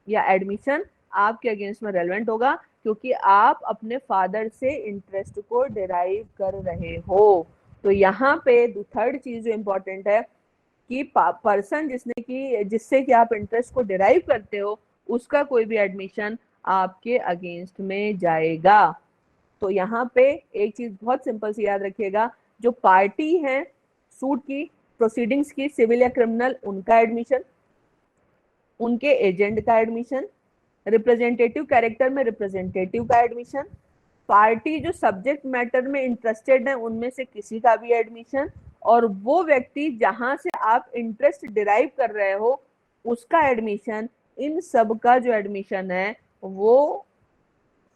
या एडमिशन आपके अगेंस्ट में रेलेवेंट होगा, क्योंकि आप अपने फादर से इंटरेस्ट को डिराइव कर रहे हो। तो यहाँ पे थर्ड चीज जो इंपॉर्टेंट है कि पर्सन जिससे कि आप इंटरेस्ट को डिराइव करते हो, उसका कोई भी एडमिशन आपके अगेंस्ट में जाएगा। तो यहाँ पे एक चीज बहुत सिंपल सी याद रखिएगा, जो पार्टी है सूट की प्रोसीडिंग्स की, सिविल या क्रिमिनल, उनका एडमिशन, उनके एजेंट का एडमिशन, रिप्रेजेंटेटिव कैरेक्टर में रिप्रेजेंटेटिव का एडमिशन, पार्टी जो सब्जेक्ट मैटर में इंटरेस्टेड है उनमें से किसी का भी एडमिशन, और वो व्यक्ति जहां से आप इंटरेस्ट डिराइव कर रहे हो उसका एडमिशन। इन सब का जो एडमिशन है वो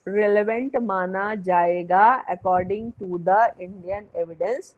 रिलेवेंट माना जाएगा according to the Indian Evidence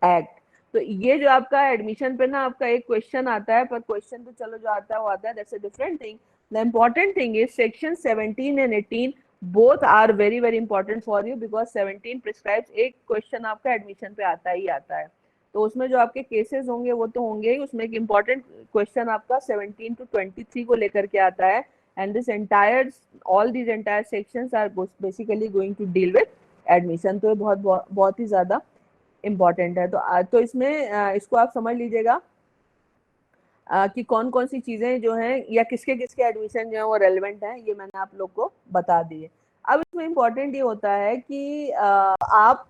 Act. तो ये जो आपका एडमिशन पे ना आपका एक क्वेश्चन आता है, पर क्वेश्चन तो चलो जो आता है वो आता है, that's a different thing. The important thing is section 17 and 18 both are very very important for you, because 17 prescribes एक क्वेश्चन आपका एडमिशन पे आता ही आता है। तो उसमें जो आपके केसेस होंगे वो तो होंगे ही, उसमें एक इम्पॉर्टेंट क्वेश्चन आपका 17 to 23 को लेकर के आता है, and this entire all these entire sections are basically going to deal with admission। तो ये बहुत ही ज्यादा इम्पॉर्टेंट है। तो इसमें इसको आप समझ लीजिएगा कि कौन कौन सी चीजें जो हैं या किसके किसके एडमिशन जो है वो रेलेवेंट हैं, ये मैंने आप लोग को बता दिए। अब इसमें इम्पोर्टेंट ये होता है कि आप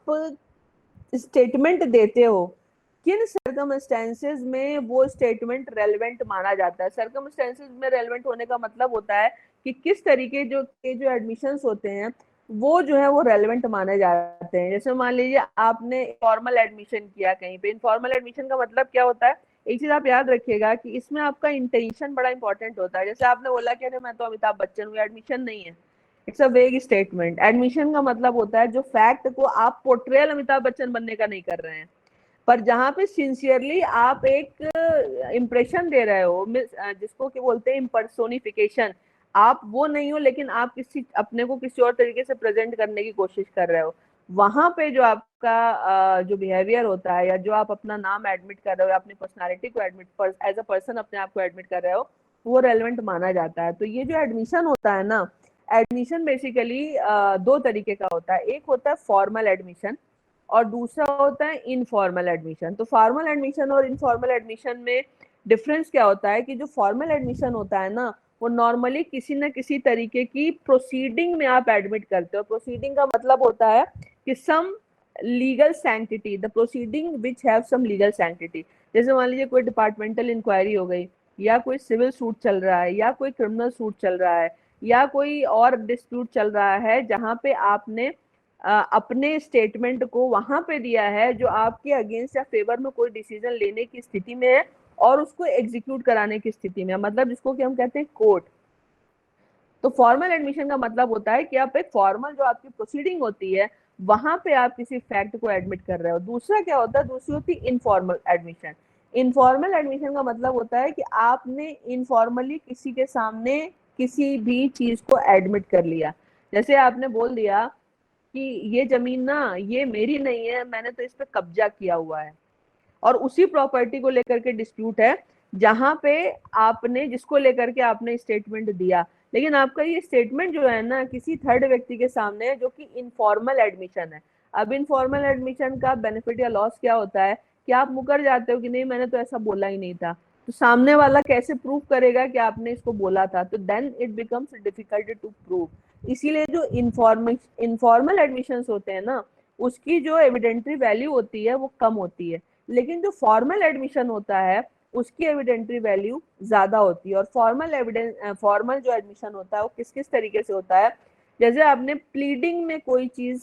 स्टेटमेंट देते हो, किन सर्कमस्टेंसेस में वो स्टेटमेंट रेलेवेंट माना जाता है। सर्कमस्टेंसेस में रेलेवेंट होने का मतलब होता है कि किस तरीके जो एडमिशंस होते हैं वो जो है वो रेलेवेंट माने जाते हैं। जैसे मान लीजिए आपने फॉर्मल एडमिशन किया कहीं पे, इनफॉर्मल एडमिशन का मतलब क्या होता है, एक चीज आप याद रखिएगा कि इसमें आपका इंटेंशन बड़ा इंपॉर्टेंट होता है। जैसे आपने बोला कि अरे मैं तो अमिताभ बच्चन हूँ, एडमिशन नहीं है, इट्स अ वेग स्टेटमेंट। एडमिशन का मतलब होता है जो फैक्ट को आप पोर्ट्रेयल अमिताभ बच्चन बनने का नहीं कर रहे हैं, पर जहां पे सिंसियरली आप एक इम्प्रेशन दे रहे हो, जिसको क्या बोलते हैं इम्पर्सोनिफिकेशन, आप वो नहीं हो लेकिन आप किसी अपने को किसी और तरीके से प्रेजेंट करने की कोशिश कर रहे हो, वहां पे जो आपका जो बिहेवियर होता है या जो आप अपना नाम एडमिट कर रहे हो या अपनी पर्सनालिटी को एडमिट एज अ पर्सन अपने आप को एडमिट कर रहे हो, वो रेलेवेंट माना जाता है। तो ये जो एडमिशन होता है ना, एडमिशन बेसिकली दो तरीके का होता है, एक होता है फॉर्मल एडमिशन और दूसरा होता है इनफॉर्मल एडमिशन। तो फॉर्मल एडमिशन और इनफॉर्मल एडमिशन में डिफरेंस क्या होता है कि जो फॉर्मल एडमिशन होता है ना, वो नॉर्मली किसी न किसी तरीके की प्रोसीडिंग में आप एडमिट करते हो। प्रोसीडिंग का मतलब होता है कि some legal sanctity, the proceeding which have some legal sanctity. जैसे मान लीजिए कोई डिपार्टमेंटल इंक्वायरी हो गई, या कोई सिविल सूट चल रहा है, या कोई क्रिमिनल सूट चल रहा है, या कोई और डिस्प्यूट चल रहा है जहां पे आपने अपने स्टेटमेंट को वहां पे दिया है जो आपके अगेंस्ट या फेवर में कोई डिसीजन लेने की स्थिति में है और उसको एग्जीक्यूट कराने की स्थिति में, मतलब जिसको कि हम कहते हैं कोर्ट। तो फॉर्मल एडमिशन का मतलब होता है कि आप एक फॉर्मल जो आपकी प्रोसीडिंग होती है वहां पे आप किसी फैक्ट को एडमिट कर रहे हो। दूसरा क्या होता है, दूसरी होती है इनफॉर्मल एडमिशन। इनफॉर्मल एडमिशन का मतलब होता है कि आपने इनफॉर्मली किसी के सामने किसी भी चीज को एडमिट कर लिया। जैसे आपने बोल दिया कि ये जमीन ना ये मेरी नहीं है, मैंने तो इस पे कब्जा किया हुआ है, और उसी प्रॉपर्टी को लेकर के डिस्प्यूट है, जहां पे आपने जिसको लेकर के आपने स्टेटमेंट दिया, लेकिन आपका ये स्टेटमेंट जो है ना किसी थर्ड व्यक्ति के सामने है, जो कि इनफॉर्मल एडमिशन है। अब इनफॉर्मल एडमिशन का बेनिफिट या लॉस क्या होता है कि आप मुकर जाते हो कि नहीं मैंने तो ऐसा बोला ही नहीं था, तो सामने वाला कैसे प्रूव करेगा कि आपने इसको बोला था, तो then it becomes difficult to prove. इसीलिए जो इनफॉर्मल एडमिशन होते हैं ना, उसकी जो एविडेंटरी वैल्यू होती है वो कम होती है, लेकिन जो फॉर्मल एडमिशन होता है उसकी एविडेंटरी वैल्यू ज्यादा होती है। और फॉर्मल जो एडमिशन होता है वो किस किस तरीके से होता है, जैसे आपने प्लीडिंग में कोई चीज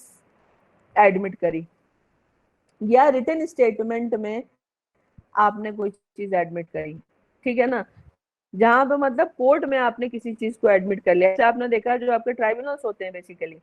एडमिट करी, या रिटन स्टेटमेंट में आपने कोई चीज एडमिट करी, ठीक है ना, जहां पे मतलब कोर्ट में आपने किसी चीज को एडमिट कर लिया। जैसे आपने देखा जो आपके ट्राइब्यूनल्स होते हैं बेसिकली,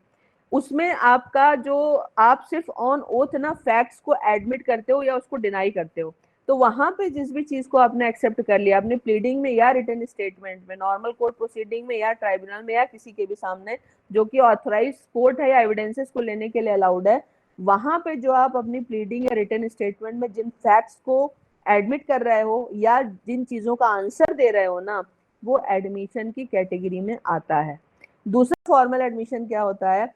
उसमें आपका जो आप सिर्फ ऑन ओथ ना फैक्ट्स को एडमिट करते हो या उसको डिनाई करते हो, तो वहां पे जिस भी चीज को आपने एक्सेप्ट कर लिया, आपने प्लीडिंग में या रिटन स्टेटमेंट में, नॉर्मल कोर्ट प्रोसीडिंग में या ट्राइब्यूनल में या किसी के भी सामने जो कि ऑथराइज कोर्ट है या एविडेंसेस को लेने के लिए अलाउड है, वहां पे जो आप अपनी प्लीडिंग या रिटन स्टेटमेंट में जिन फैक्ट्स को एडमिट कर रहे हो या जिन चीजों का आंसर दे रहे हो ना, वो एडमिशन की कैटेगरी में आता है। दूसरा फॉर्मल एडमिशन क्या होता है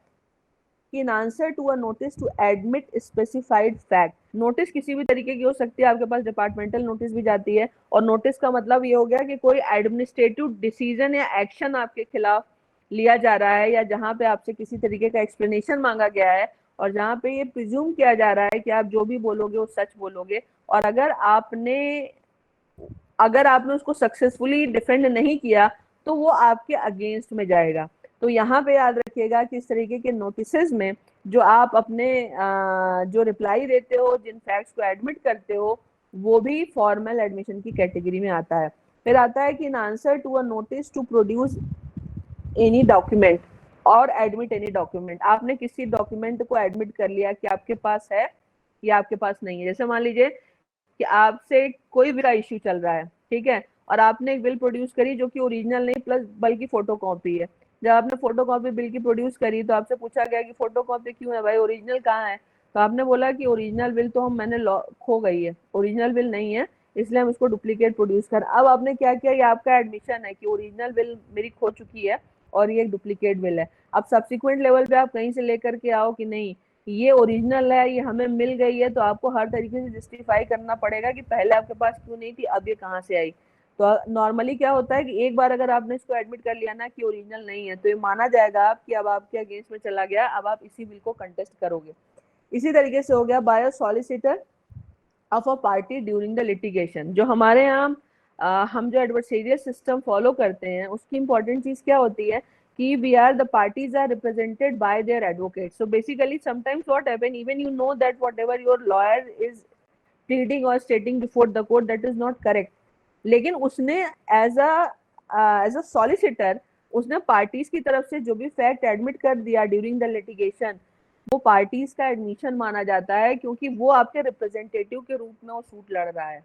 कि in answer to a notice to admit specified fact. Notice किसी भी तरीके की हो सकती है, आपके पास डिपार्टमेंटल नोटिस भी जाती है, और नोटिस का मतलब ये हो गया कि कोई एडमिनिस्ट्रेटिव डिसीजन या एक्शन आपके खिलाफ लिया जा रहा है, या जहां पे आपसे किसी तरीके का एक्सप्लेनेशन मांगा गया है, और जहां पे ये प्रिज्यूम किया जा रहा है कि आप जो भी बोलोगे वो सच बोलोगे, और अगर आपने उसको सक्सेसफुली डिफेंड नहीं किया तो वो आपके अगेंस्ट में जाएगा। तो यहाँ पे याद रखिएगा कि इस तरीके के नोटिसेस में जो आप अपने जो रिप्लाई देते हो, जिन फैक्ट्स को एडमिट करते हो, वो भी फॉर्मल एडमिशन की कैटेगरी में आता है। फिर आता है कि in answer to a notice to produce any document और एडमिट एनी डॉक्यूमेंट, आपने किसी डॉक्यूमेंट को एडमिट कर लिया कि आपके पास है या आपके पास नहीं है। जैसे मान लीजिए कि आपसे कोई भी इश्यू चल रहा है, ठीक है, और आपने एक बिल प्रोड्यूस करी जो कि ओरिजिनल नहीं प्लस बल्कि फोटो कॉपी है। जब आपने फोटो कॉपी बिल की प्रोड्यूस करी तो आपसे पूछा गया कि फोटो कॉपी क्यों है भाई, ओरिजिनल कहाँ है, तो आपने बोला कि ओरिजिनल बिल तो मैंने खो गई है, ओरिजिनल बिल नहीं है, इसलिए हम उसको डुप्लीकेट प्रोड्यूस कर। अब आपने क्या किया, ये आपका एडमिशन है कि ओरिजिनल बिल मेरी खो चुकी है और ये एक डुप्लीकेट बिल है। अब सब्सिक्वेंट लेवल पे आप कहीं से लेकर के आओ कि नहीं ये ओरिजिनल है, ये हमें मिल गई है, तो आपको हर तरीके से जस्टिफाई करना पड़ेगा कि पहले आपके पास क्यों नहीं थी, अब ये कहाँ से आई। तो नॉर्मली क्या होता है कि एक बार अगर आपने इसको एडमिट कर लिया ना कि ओरिजिनल नहीं है, तो ये माना जाएगा आप कि अब आपके अगेंस्ट में चला गया, अब आप इसी बिल को कंटेस्ट करोगे। इसी तरीके से हो गया by a solicitor of a party during the litigation. जो हमारे यहाँ हम जो एडवर्सेरियल सिस्टम फॉलो करते हैं उसकी इंपॉर्टेंट चीज क्या होती है कि we are the parties are represented by their advocate. So basically sometimes what happen, even you know that whatever your lawyer is pleading और stating before the court that is not correct, लेकिन उसने as a solicitor उसने parties की तरफ से जो भी fact admit कर दिया ड्यूरिंग द लिटिगेशन, वो पार्टीज का एडमिशन माना जाता है, क्योंकि वो आपके रिप्रेजेंटेटिव के रूप में वो सूट लड़ रहा है,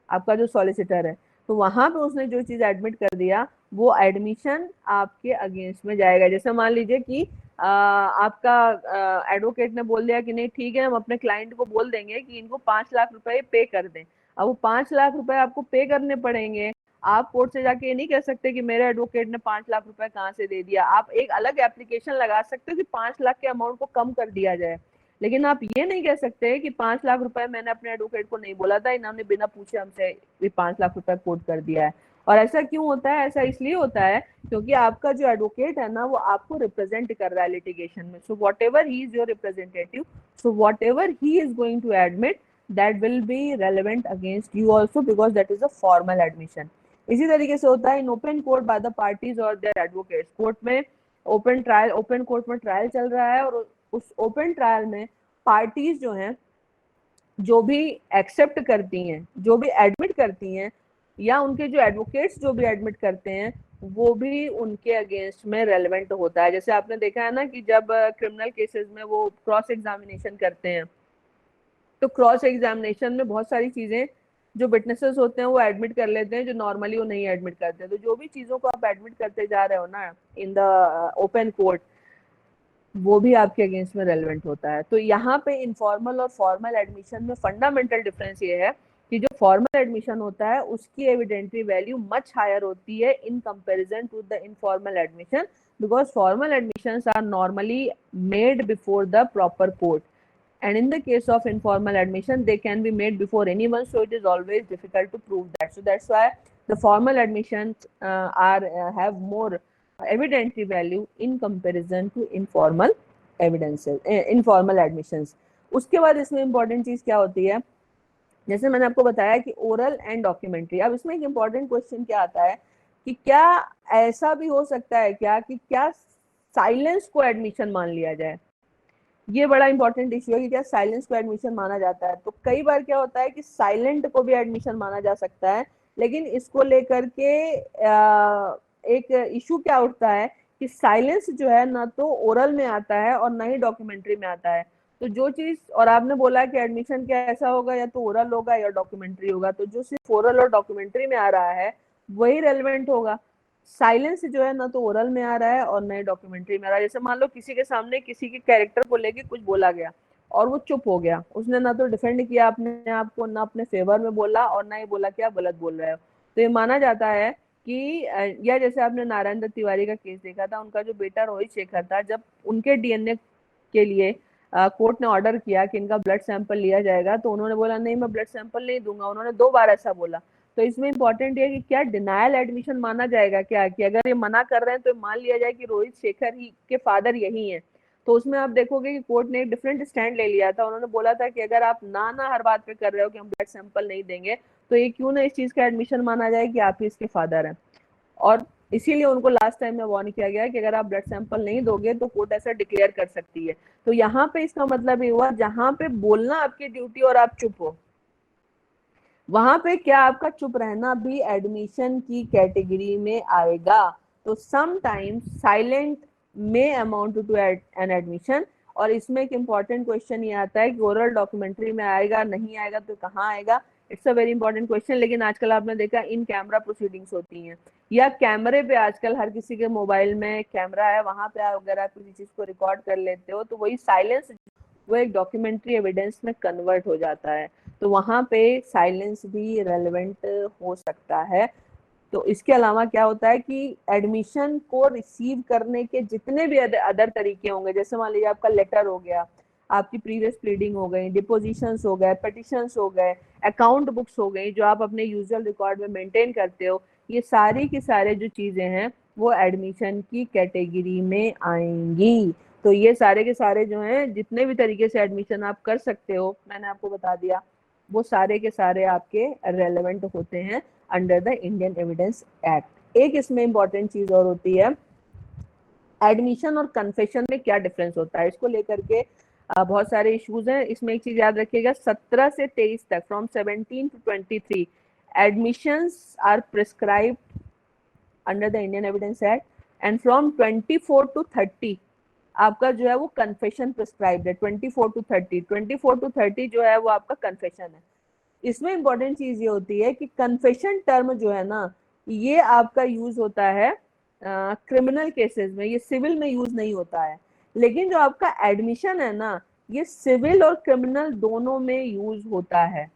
आपका जो सॉलिसिटर है। तो वहां पे उसने जो चीज एडमिट कर दिया वो एडमिशन आपके अगेंस्ट में जाएगा। जैसे मान लीजिए कि आपका एडवोकेट ने बोल दिया कि नहीं ठीक है, हम अपने क्लाइंट को बोल देंगे कि इनको 5 लाख रुपए पे कर दें। अब वो 5 लाख रुपए आपको पे करने पड़ेंगे। आप कोर्ट से जाके ये नहीं कह सकते कि मेरे एडवोकेट ने 5 लाख रुपए कहाँ से दे दिया। आप एक अलग एप्लीकेशन लगा सकते हो कि 5 लाख के अमाउंट को कम कर दिया जाए, लेकिन आप ये नहीं कह सकते कि 5 लाख रुपए मैंने अपने एडवोकेट को नहीं बोला था, इन्होंने बिना पूछे हमसे 5 लाख रुपए कोट कर दिया है। और ऐसा क्यों होता है, ऐसा इसलिए होता है क्योंकि आपका जो एडवोकेट है ना वो आपको रिप्रेजेंट कर रहा है लिटिगेशन में। So whatever he is your representative, so whatever he is going to admit that will be relevant against you also, because that is a formal admission. इसी तरीके से होता है in open court by the parties और their advocates. Court में open court में trial चल रहा है, और उस ओपन ट्रायल में पार्टीज जो हैं जो भी एक्सेप्ट करती हैं, जो भी एडमिट करती हैं, या उनके जो एडवोकेट्स जो भी एडमिट करते हैं, वो भी उनके अगेंस्ट में रेलेवेंट होता है। जैसे आपने देखा है ना कि जब क्रिमिनल केसेस में वो क्रॉस एग्जामिनेशन करते हैं, तो क्रॉस एग्जामिनेशन में बहुत सारी चीजें जो विटनेसेस होते हैं वो एडमिट कर लेते हैं, जो नॉर्मली वो नहीं एडमिट करते। तो जो भी चीजों को आप एडमिट करते जा रहे हो ना इन द ओपन कोर्ट, वो भी आपके अगेंस्ट में रेलेवेंट होता है। तो यहाँ पे इनफॉर्मल और फॉर्मल एडमिशन में फंडामेंटल डिफरेंस ये है कि जो फॉर्मल एडमिशन होता है उसकी एविडेंटरी वैल्यू मच हायर होती है in comparison to the informal admission, because formal admissions are normally made before the proper court, and in the case of informal admission they can be made before anyone, so it is always difficult to prove that. So that's why the formal admissions are have more evidentiary value in comparison to informal evidences, informal admissions. उसके बाद इसमें important चीज क्या होती है, जैसे मैंने आपको बताया कि ओरल एंड डॉक्यूमेंट्री। अब इसमें एक इम्पॉर्टेंट क्वेश्चन क्या आता है कि क्या ऐसा भी हो सकता है क्या कि क्या साइलेंस को एडमिशन मान लिया जाए। ये बड़ा इंपॉर्टेंट इश्यू है कि क्या साइलेंस को एडमिशन माना जाता है। तो कई बार क्या होता है कि साइलेंट को भी एडमिशन माना जा सकता है, लेकिन इसको लेकर के एक इशू क्या उठता है कि साइलेंस जो है ना तो ओरल में आता है और ना ही डॉक्यूमेंट्री में आता है। तो जो चीज, और आपने बोला कि एडमिशन क्या ऐसा होगा, या तो ओरल होगा या डॉक्यूमेंट्री होगा, तो जो सिर्फ ओरल और डॉक्यूमेंट्री में आ रहा है वही रेलिवेंट होगा। साइलेंस जो है ना तो ओरल में आ रहा है और ना ही डॉक्यूमेंट्री में आ रहा है। जैसे मान लो किसी के सामने किसी के कैरेक्टर को लेके कुछ बोला गया और वो चुप हो गया, उसने ना तो डिफेंड किया अपने आप को, ना अपने फेवर में बोला और ना ही बोला कि आप गलत बोल रहे हो, तो ये माना जाता है कि या जैसे आपने नारायण दत्त तिवारी का केस देखा था, उनका जो बेटा रोहित शेखर था, जब उनके डीएनए के लिए कोर्ट ने ऑर्डर किया कि इनका ब्लड सैंपल लिया जाएगा, तो उन्होंने बोला नहीं मैं ब्लड सैंपल नहीं दूंगा। उन्होंने 2 बार ऐसा बोला। तो इसमें इंपॉर्टेंट है कि क्या डिनायल एडमिशन माना जाएगा क्या, कि अगर ये मना कर रहे हैं तो मान लिया जाए कि रोहित शेखर ही के फादर यही हैं। तो उसमें आप देखोगे कि कोर्ट ने एक डिफरेंट स्टैंड ले लिया था। उन्होंने बोला था कि अगर आप ना हर बात पे कर रहे हो कि हम ब्लड सैंपल नहीं देंगे, तो ये क्यों ना इस चीज का एडमिशन माना जाए कि आप ही इसके फादर हैं। और इसीलिए उनको लास्ट टाइम में वार्न किया गया कि अगर आप ब्लड सैंपल नहीं दोगे तो कोर्ट ऐसा डिक्लेयर कर सकती है। तो यहाँ पे इसका मतलब ये हुआ जहां पे बोलना आपकी ड्यूटी और आप चुप हो, वहां पे क्या आपका चुप रहना भी एडमिशन की कैटेगरी में आएगा। तो sometimes silent may amount to an admission. और इसमें एक इंपॉर्टेंट क्वेश्चन ये आता है कि ओरल डॉक्यूमेंट्री में आएगा, नहीं आएगा तो कहाँ आएगा। It's a very important question. लेकिन आजकल आपने देखा इन कैमरा प्रोसीडिंग्स होती हैं, या कैमरे पे आजकल हर किसी के मोबाइल में कैमरा है, वहां पे अगर आप किसी चीज को रिकॉर्ड कर लेते हो तो वही साइलेंस वो एक डॉक्यूमेंट्री एविडेंस में कन्वर्ट हो जाता है। तो वहां पे साइलेंस भी रेलेवेंट हो सकता है। तो इसके अलावा क्या होता है कि एडमिशन को रिसीव करने के जितने भी अदर तरीके होंगे, जैसे मान लीजिए आपका लेटर हो गया, आपकी प्रीवियस प्लीडिंग हो गई, डिपोजिशंस हो गए, पिटिशंस हो गए, अकाउंट बुक्स हो गई जो आप अपने यूजुअल रिकॉर्ड में मेंटेन करते हो, ये सारी की सारे जो चीजें हैं वो एडमिशन की कैटेगरी में आएंगी। तो ये सारे के सारे जो हैं जितने भी तरीके से एडमिशन आप कर सकते हो, मैंने आपको बता दिया, वो सारे के सारे आपके रेलेवेंट होते हैं under the Indian Evidence act. एक इसमें इंपॉर्टेंट चीज और होती है, एडमिशन और कन्फेशन में क्या डिफरेंस होता है। इसको लेकर के बहुत सारे इश्यूज हैं। इसमें एक चीज याद रखिएगा, 17 से 23 तक, from 17 to 23 admissions are prescribed under the Indian Evidence Act, and from 24 to 30 आपका जो है वो कन्फेशन प्रिस्क्राइब्ड है। 24 to 30, 24 to 30 जो है वो आपका कन्फेशन है। इसमें इंपॉर्टेंट चीज ये होती है कि कन्फेशन टर्म जो है ना, ये आपका यूज होता है क्रिमिनल केसेस में, ये सिविल में यूज नहीं होता है। लेकिन जो आपका एडमिशन है ना, ये सिविल और क्रिमिनल दोनों में यूज होता है।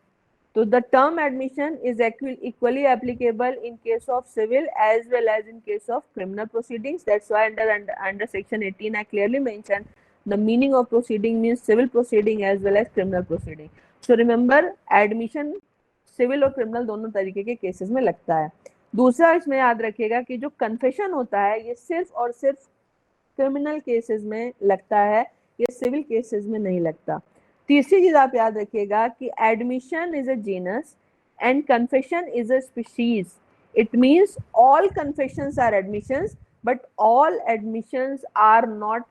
तो the term admission is equally applicable in case of civil as well as in case of criminal proceedings. That's why under section 18 I clearly mentioned the meaning of proceeding means civil proceeding as well as criminal proceeding. So remember, admission civil और criminal दोनों तरीके के cases में लगता है। दूसरा इसमें याद रखिएगा कि जो confession होता है ये सिर्फ और सिर्फ क्रिमिनल केसेस में लगता है, ये सिविल केसेस में नहीं लगता। तीसरी चीज आप याद रखिएगा कि admission is a genus and confession is a species. It means all confessions are admissions but all admissions are not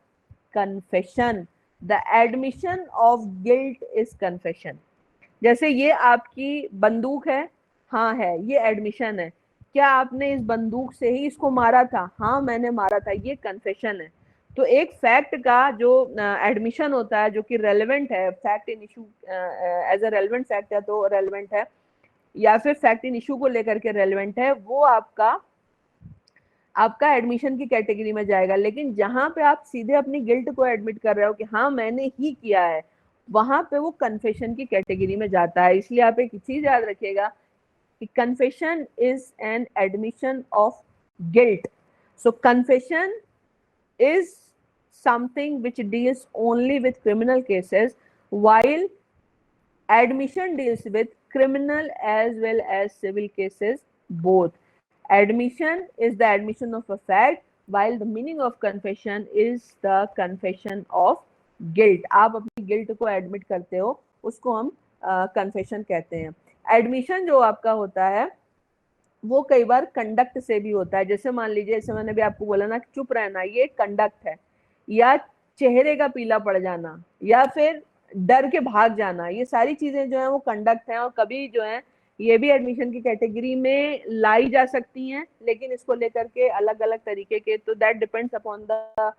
confession. The admission of guilt is confession. जैसे ये आपकी बंदूक है, हाँ है, ये एडमिशन है, क्या आपने इस बंदूक से ही इसको मारा था? हाँ मैंने मारा था, ये कन्फेशन है। तो एक फैक्ट का जो एडमिशन होता है, जो कि रेलेवेंट है, fact in issue as a relevant fact है तो रेलेवेंट है, या फिर फैक्ट इन इशू को लेकर के रेलेवेंट है, वो आपका आपका एडमिशन की कैटेगरी में जाएगा। लेकिन जहां पे आप सीधे अपनी गिल्ट को एडमिट कर रहे हो कि हाँ मैंने ही किया है, वहां पे वो कन्फेशन की कैटेगरी में जाता है। इसलिए आप एक चीज याद रखिएगा कि confession is an admission of guilt. So confession is something which deals only with criminal cases, while admission deals with criminal as well as civil cases both. Admission is the admission of a fact, while the meaning of confession is the confession of guilt. आप अपनी guilt को admit करते हो, उसको हम confession कहते हैं। Admission जो आपका होता है वो कई बार कंडक्ट से भी होता है। जैसे मान लीजिए, जैसे मैंने भी आपको बोला ना कि चुप रहना, ये कंडक्ट है, या चेहरे का पीला पड़ जाना, या फिर डर के भाग जाना, ये सारी चीजें जो है वो कंडक्ट है। और कभी जो है ये भी एडमिशन की कैटेगरी में लाई जा सकती हैं, लेकिन इसको लेकर के अलग अलग तरीके के, तो that depends upon the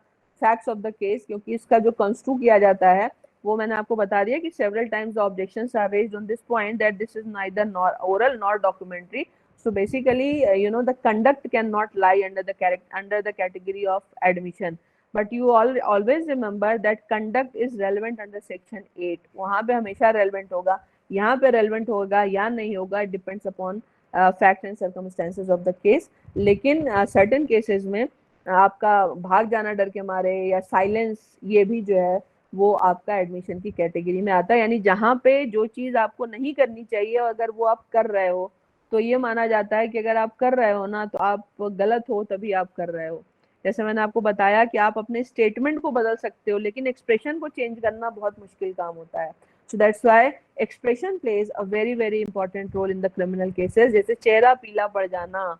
facts of the case, क्योंकि इसका जो कंस्ट्रू किया जाता है वो मैंने आपको बता दिया कि several times objections are raised on this point that this is neither nor oral nor documentary. So basically, the conduct cannot lie under the category of admission. But you always remember that conduct is relevant under section 8. वहाँ पे हमेशा relevant होगा, यहाँ पे relevant होगा या नहीं होगा, it depends upon facts and circumstances of the case. लेकिन certain cases में आपका भाग जाना डर के मारे या साइलेंस, ये भी जो है वो आपका एडमिशन की कैटेगरी में आता है। यानी जहाँ पे जो चीज आपको नहीं करनी चाहिए, अगर वो आप कर रहे हो, तो ये माना जाता है कि अगर आप कर रहे हो ना, तो आप गलत हो तभी आप कर रहे हो। जैसे मैंने आपको बताया कि आप अपने स्टेटमेंट को बदल सकते हो, लेकिन एक्सप्रेशन को चेंज करना बहुत मुश्किल काम होता है। So that's why expression plays a very very important role in the criminal cases. जैसे चेहरा पीला पड़ जाना,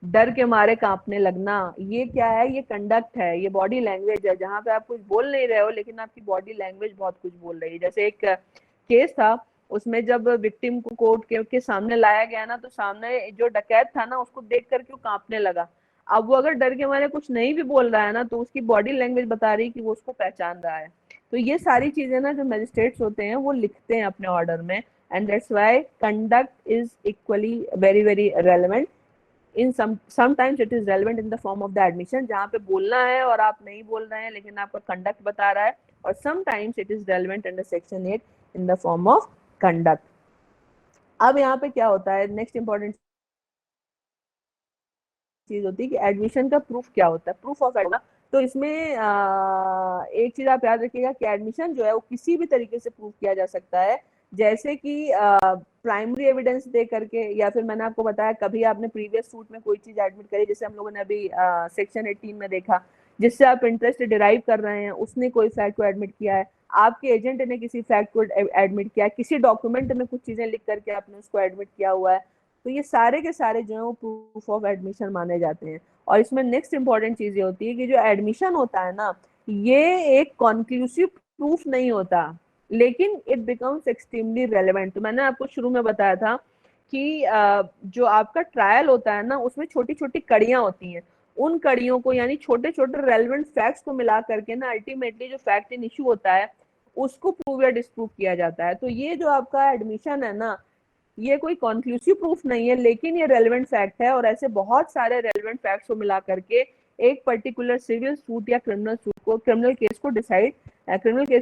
डर के मारे कांपने लगना, ये क्या है? ये कंडक्ट है, ये बॉडी लैंग्वेज है, जहां पे आप कुछ बोल नहीं रहे हो लेकिन आपकी बॉडी लैंग्वेज बहुत कुछ बोल रही है। जैसे एक केस था, उसमें जब विक्टिम को कोर्ट के सामने लाया गया ना, तो सामने जो डकैत था ना, उसको देख करके वो कांपने लगा। अब वो अगर डर के मारे कुछ नहीं भी बोल रहा है ना, तो उसकी बॉडी लैंग्वेज बता रही है कि वो उसको पहचान रहा है। तो ये सारी चीजें ना जो मजिस्ट्रेट्स होते हैं वो लिखते हैं अपने ऑर्डर में, and that's why conduct is equally very very relevant. In sometimes it is relevant in the form of the admission, जहाँ पे बोलना है और आप नहीं बोल रहे हैं लेकिन आपका कंडक्ट बता रहा है, और sometimes it is relevant under section 8 in the form of conduct. अब यहाँ पे क्या होता है, नेक्स्ट इंपॉर्टेंट चीज होती है कि एडमिशन का प्रूफ क्या होता है, प्रूफ ऑफ एडमिशन। तो इसमें एक चीज आप याद रखिएगा कि एडमिशन जो है वो किसी भी तरीके से प्रूफ किया जा सकता है। जैसे कि प्राइमरी एविडेंस दे करके, या फिर मैंने आपको बताया कभी आपने प्रीवियस सूट में कोई चीज एडमिट करी, जैसे हम लोगों ने अभी सेक्शन 18 में देखा, जिससे आप इंटरेस्ट डिराइव कर रहे हैं, उसने कोई फैक्ट को एडमिट किया है, आपके एजेंट ने किसी फैक्ट को एडमिट किया है, किसी डॉक्यूमेंट में कुछ चीजें लिख करके आपने उसको एडमिट किया हुआ है, तो ये सारे के सारे जो है वो प्रूफ ऑफ एडमिशन माने जाते हैं। और इसमें नेक्स्ट इंपॉर्टेंट चीज ये होती है कि जो एडमिशन होता है ना, ये एक कॉन्क्लूसिव प्रूफ नहीं होता, लेकिन इट बिकम्स एक्सट्रीमली रेलेवेंट। तो मैंने आपको शुरू में बताया था कि जो आपका ट्रायल होता है ना, उसमें छोटी छोटी कड़ियां होती हैं, उन कड़ियों को यानी छोटे छोटे रेलेवेंट फैक्ट्स को मिला करके ना अल्टीमेटली जो फैक्ट इन इशू होता है उसको प्रूव या डिस्प्रूव किया जाता है। तो ये जो आपका एडमिशन है ना, ये कोई कंक्लूसिव प्रूफ नहीं है, लेकिन ये रेलेवेंट फैक्ट है, और ऐसे बहुत सारे रेलेवेंट फैक्ट्स को मिला करके एक पर्टिकुलर सिविल सूट या क्रिमिनल केस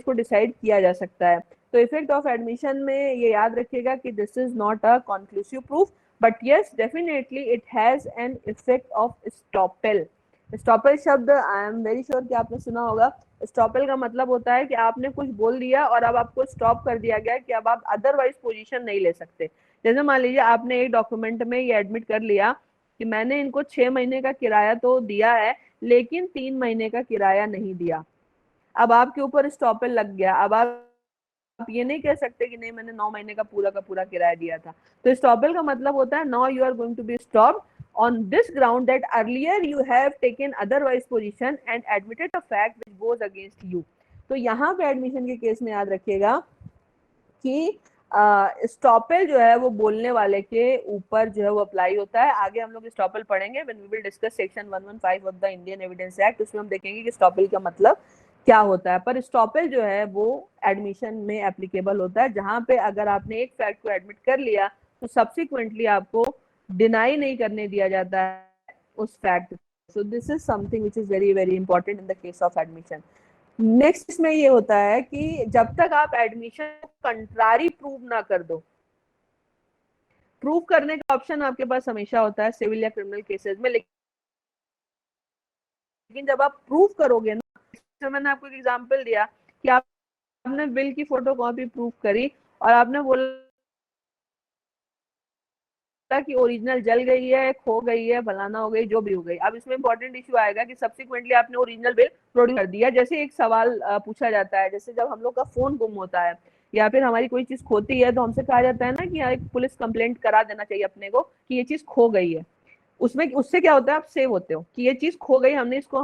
को डिसाइड किया जा सकता है। तो इफेक्ट ऑफ एडमिशन में ये याद रखिएगा कि this is not a conclusive proof, but yes definitely it has an effect of estoppel. Estoppel शब्द आई एम वेरी श्योर कि आपने सुना होगा। स्टॉपेल का मतलब होता है कि आपने कुछ बोल दिया और अब आपको स्टॉप कर दिया गया कि अब आप अदरवाइज पोजीशन नहीं ले सकते। जैसे मान लीजिए आपने एक डॉक्यूमेंट में ये एडमिट कर लिया कि मैंने इनको 6 महीने का किराया तो दिया है, लेकिन 3 महीने का किराया नहीं दिया। अब आपके ऊपर स्टॉपेल लग गया। अब आप ये नहीं कह सकते कि नहीं मैंने 9 महीने का पूरा किराया दिया था। तो स्टॉपेल का मतलब होता है now you are going to be stopped on this ground that earlier you have taken otherwise position and admitted a fact which goes against you। तो यहाँ पे एडमिशन के केस में याद रखिएगा कि स्टॉपेल जो है वो बोलने वाले के ऊपर जो है वो अप्लाई होता है। आगे हम लोग स्टॉपेल पढ़ेंगे when we will discuss section 115 of the Indian Evidence Act, उसमें हम देखेंगे कि स्टॉपेल का मतलब क्या होता है। पर स्टॉपेल जो है वो एडमिशन में एप्लीकेबल होता है, जहां पे अगर आपने एक फैक्ट को एडमिट कर लिया तो सब्सिक्वेंटली आपको डिनाई नहीं करने दिया जाता है उस fact. So this is something which is very very important in the case of admission. Next इसमें ये होता है कि जब तक आप एडमिशन कंट्रारी प्रूव ना कर दो, प्रूव करने का ऑप्शन आपके पास हमेशा होता है सिविल या क्रिमिनल केसेस में, लेकिन जब आप प्रूव करोगे ना, तो मैंने आपको एक एग्जांपल दिया कि आपने बिल की फोटो कॉपी प्रूव करी और आपने बोला कि ओरिजिनल जल गई है, खो गई है, फलाना हो गई, जो भी हो गई। अब इसमें इंपॉर्टेंट इश्यू आएगा कि सब्सिक्वेंटली आपने ओरिजिनल बिल प्रोड्यूस कर दिया। जैसे एक सवाल पूछा जाता है, जैसे जब हम लोग का फोन गुम होता है या फिर हमारी कोई चीज खोती है तो हमसे कहा जाता है ना कि एक पुलिस कंप्लेंट करा देना चाहिए अपने को कि ये चीज खो गई है। उसमें उससे क्या होता है, आप सेव होते हो कि ये चीज खो गई, हमने इसको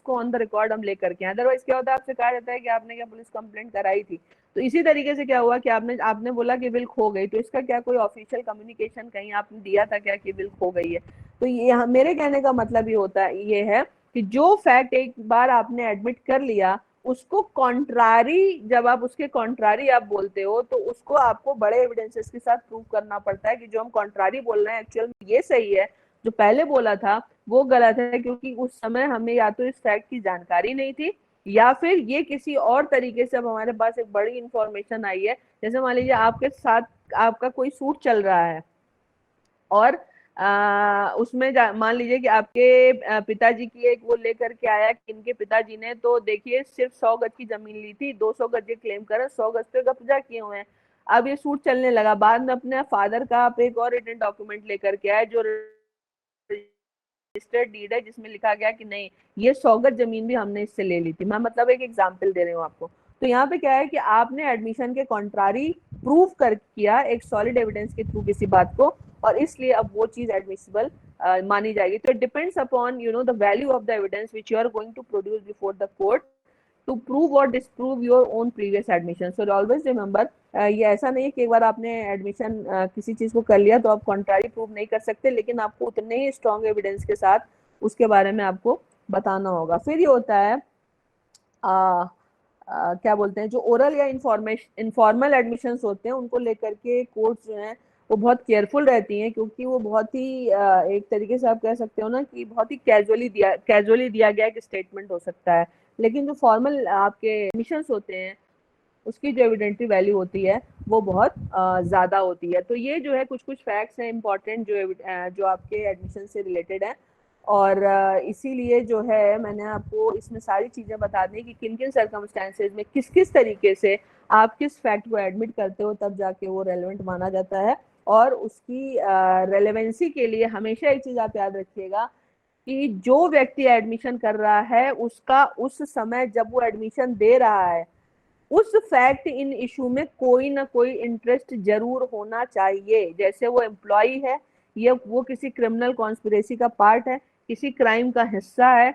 ऑन द रिकॉर्ड हम लेकर के। अदरवाइज क्या होता है, आपसे कहा जाता है कि आपने क्या पुलिस कंप्लेंट कराई थी। तो इसी तरीके से क्या हुआ कि आपने आपने बोला कि बिल खो गई, तो इसका क्या कोई ऑफिशियल कम्युनिकेशन कहीं आपने दिया था क्या कि बिल खो गई है? तो ये मेरे कहने का मतलब ये होता है, ये है कि जो फैक्ट एक बार आपने एडमिट कर लिया, उसको कॉन्ट्रारी, जब आप उसके कॉन्ट्रारी आप बोलते हो तो उसको आपको बड़े एविडेंसेस के साथ प्रूव करना पड़ता है कि जो हम कॉन्ट्रारी बोल रहे हैं एक्चुअल में ये सही है, जो पहले बोला था वो गलत है, क्योंकि उस समय हमें या तो इस फैक्ट की जानकारी नहीं थी या फिर ये किसी और तरीके से अब हमारे पास एक बड़ी इंफॉर्मेशन आई है। जैसे मान लीजिए आपके साथ आपका कोई सूट चल रहा है और उसमें मान लीजिए कि आपके पिताजी की एक वो लेकर के आया कि इनके पिताजी ने तो देखिए सिर्फ 100 गज की जमीन ली थी, 200 गज ये क्लेम कर 100 गज पे कब्जा किए हुए हैं। अब ये सूट चलने लगा, बाद में अपने फादर का आप एक और रिटन डॉक्यूमेंट लेकर के आए जो रजिस्टर्ड डीड है, जिसमें लिखा गया कि नहीं ये 100 गज जमीन भी हमने इससे ले ली थी। मैं मतलब एक एग्जांपल दे रही हूँ आपको। तो यहाँ पे क्या है कि आपने एडमिशन के कॉन्ट्रारी प्रूव कर किया एक सॉलिड एविडेंस के थ्रू किसी बात को, और इसलिए अब वो चीज एडमिसिबल मानी जाएगी। तो it depends upon the value of the evidence which you are going to produce before the court to prove और disprove your own previous admission. So always remember, ये ऐसा नहीं है कि एक बार आपने एडमिशन किसी चीज को कर लिया तो आप कॉन्ट्रारी प्रूव नहीं कर सकते, लेकिन आपको उतने ही स्ट्रॉन्ग एविडेंस के साथ उसके बारे में आपको बताना होगा। फिर ये होता है क्या बोलते हैं, जो ओरल या इनफॉर्मल एडमिशंस होते हैं उनको लेकर के कोर्ट्स जो हैं वो बहुत केयरफुल रहती हैं, क्योंकि वो बहुत ही एक तरीके से आप कह सकते हो ना कि बहुत ही कैजुअली दिया गया एक स्टेटमेंट हो सकता है। लेकिन जो फॉर्मल आपके एडमिशंस होते हैं उसकी जो एविडेंटरी वैल्यू होती है वो बहुत ज्यादा होती है। तो ये जो है कुछ कुछ फैक्ट्स हैं इंपॉर्टेंट जो आपके एडमिशन से रिलेटेड है। और इसीलिए जो है मैंने आपको इसमें सारी चीजें बता दी कि किन किन सर्कमस्टेंसेज में किस किस तरीके से आप किस फैक्ट को एडमिट करते हो, तब जाके वो रेलेवेंट माना जाता है। और उसकी रेलेवेंसी के लिए हमेशा एक चीज आप याद रखिएगा कि जो व्यक्ति एडमिशन कर रहा है उसका उस समय जब वो एडमिशन दे रहा है उस फैक्ट इन इशू में कोई ना कोई इंटरेस्ट जरूर होना चाहिए। जैसे वो एम्प्लॉय है, ये वो किसी क्रिमिनल कॉन्स्पिरेसी का पार्ट है, किसी क्राइम का हिस्सा है,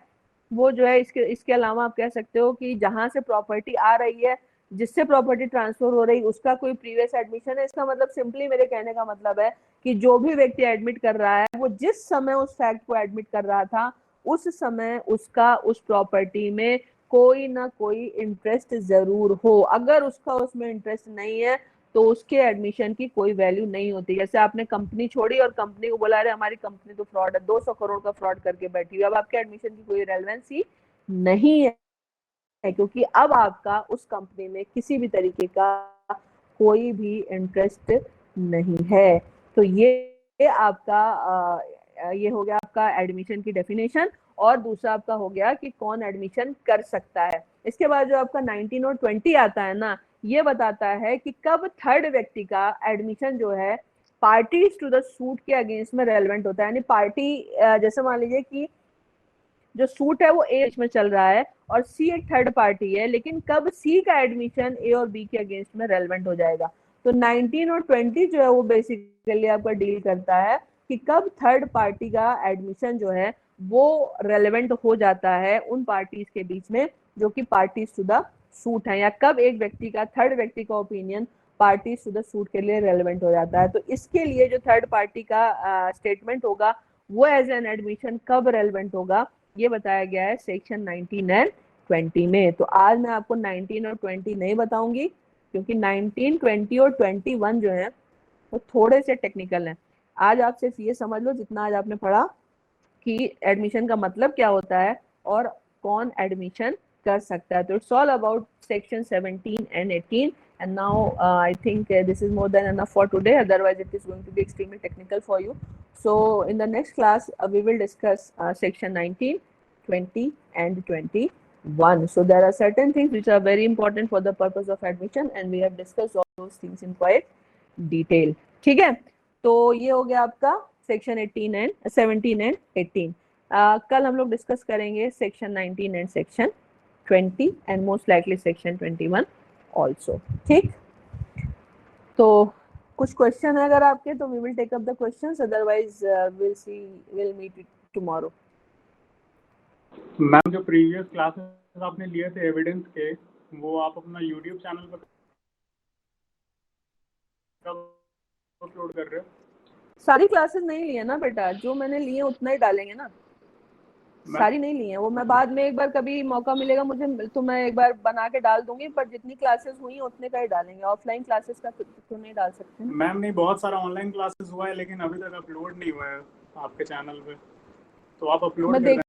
वो जो है इसके अलावा आप कह सकते हो कि जहां से प्रॉपर्टी आ रही है, जिससे प्रॉपर्टी ट्रांसफर हो रही, उसका कोई प्रीवियस एडमिशन है। इसका मतलब सिंपली मेरे कहने का मतलब है कि जो भी व्यक्ति एडमिट कर रहा है वो जिस समय उस फैक्ट को एडमिट कर रहा था उस समय उसका उस प्रॉपर्टी में कोई ना कोई इंटरेस्ट जरूर हो। अगर उसका उसमें इंटरेस्ट नहीं है तो उसके एडमिशन की कोई वैल्यू नहीं होती। जैसे आपने कंपनी छोड़ी और कंपनी को बोला अरे हमारी कंपनी तो फ्रॉड है, 200 करोड़ का फ्रॉड करके बैठी हुई, अब आपके एडमिशन की कोई रेलेवेंसी नहीं है, क्योंकि अब आपका उस कंपनी में किसी भी तरीके का कोई भी इंटरेस्ट नहीं है। तो ये आपका ये हो गया आपका एडमिशन की डेफिनेशन। और दूसरा आपका हो गया कि कौन एडमिशन कर सकता है। इसके बाद जो आपका 19 और 20 आता है ना, ये बताता है कि कब थर्ड व्यक्ति का एडमिशन जो है पार्टीज टू द सूट के अगेंस्ट में रेलेवेंट होता है। यानी पार्टी जैसे मान लीजिए कि जो सूट है वो ए में चल रहा है और सी एक थर्ड पार्टी है, लेकिन कब सी का एडमिशन ए और बी के अगेंस्ट में रेलेवेंट हो जाएगा। तो 19 और 20 जो है वो बेसिकली आपका डील करता है कि कब थर्ड पार्टी का एडमिशन जो है वो रेलेवेंट हो जाता है उन पार्टीज के बीच में जो कि पार्टीज टू द सूट है, या कब एक व्यक्ति का थर्ड व्यक्ति का opinion party to the suit के लिए रेलेवेंट हो जाता है। तो इसके लिए जो थर्ड पार्टी का स्टेटमेंट होगा वो एज एन एडमिशन कब रेलेवेंट होगा, ये बताया गया है सेक्शन 19 एंड 20 में। तो आज मैं आपको 19 और 20 नहीं बताऊंगी, क्योंकि 19, 20 और 21 जो है वो थोड़े से टेक्निकल हैं। आज आप सिर्फ ये समझ लो जितना आज आपने पढ़ा कि एडमिशन का मतलब क्या होता है और कौन एडमिशन कर सकता है। तो it's all about section 17 and 18, and now I think this is more than enough for today, otherwise it is going to be extremely technical for you. So in the next class we will discuss section 19, 20 and 21. So there are certain things which are very important for the purpose of admission, and we have discussed all those things in quite detail. ठीक है, तो ये हो गया आपका section 18 and 17 and 18। कल हम लोग डिस्कस करेंगे section 19 and section 20 and most likely section 21 also. ठीक, तो कुछ क्वेश्चन है अगर आपके तो we will take up the questions, otherwise will meet tomorrow. Ma'am जो प्रीवियस क्लासेस आपने लिए थे एविडेंस के, वो आप अपना यूट्यूब चैनल पर कब अपलोड कर रहे हो? सारी क्लासेस नहीं लिए ना बेटा, जो मैंने लिए उतना ही डालेंगे ना, सारी नहीं ली है वो। मैं बाद में एक बार कभी मौका मिलेगा मुझे तो मैं एक बार बना के डाल दूंगी, पर जितनी क्लासेस हुई उतने का ही डालेंगे। ऑफलाइन क्लासेस का तो नहीं डाल सकते हैं मैम। नहीं, बहुत सारा ऑनलाइन क्लासेस हुआ है लेकिन अभी तक अपलोड नहीं हुआ है आपके चैनल पे, तो आप अपलोड कर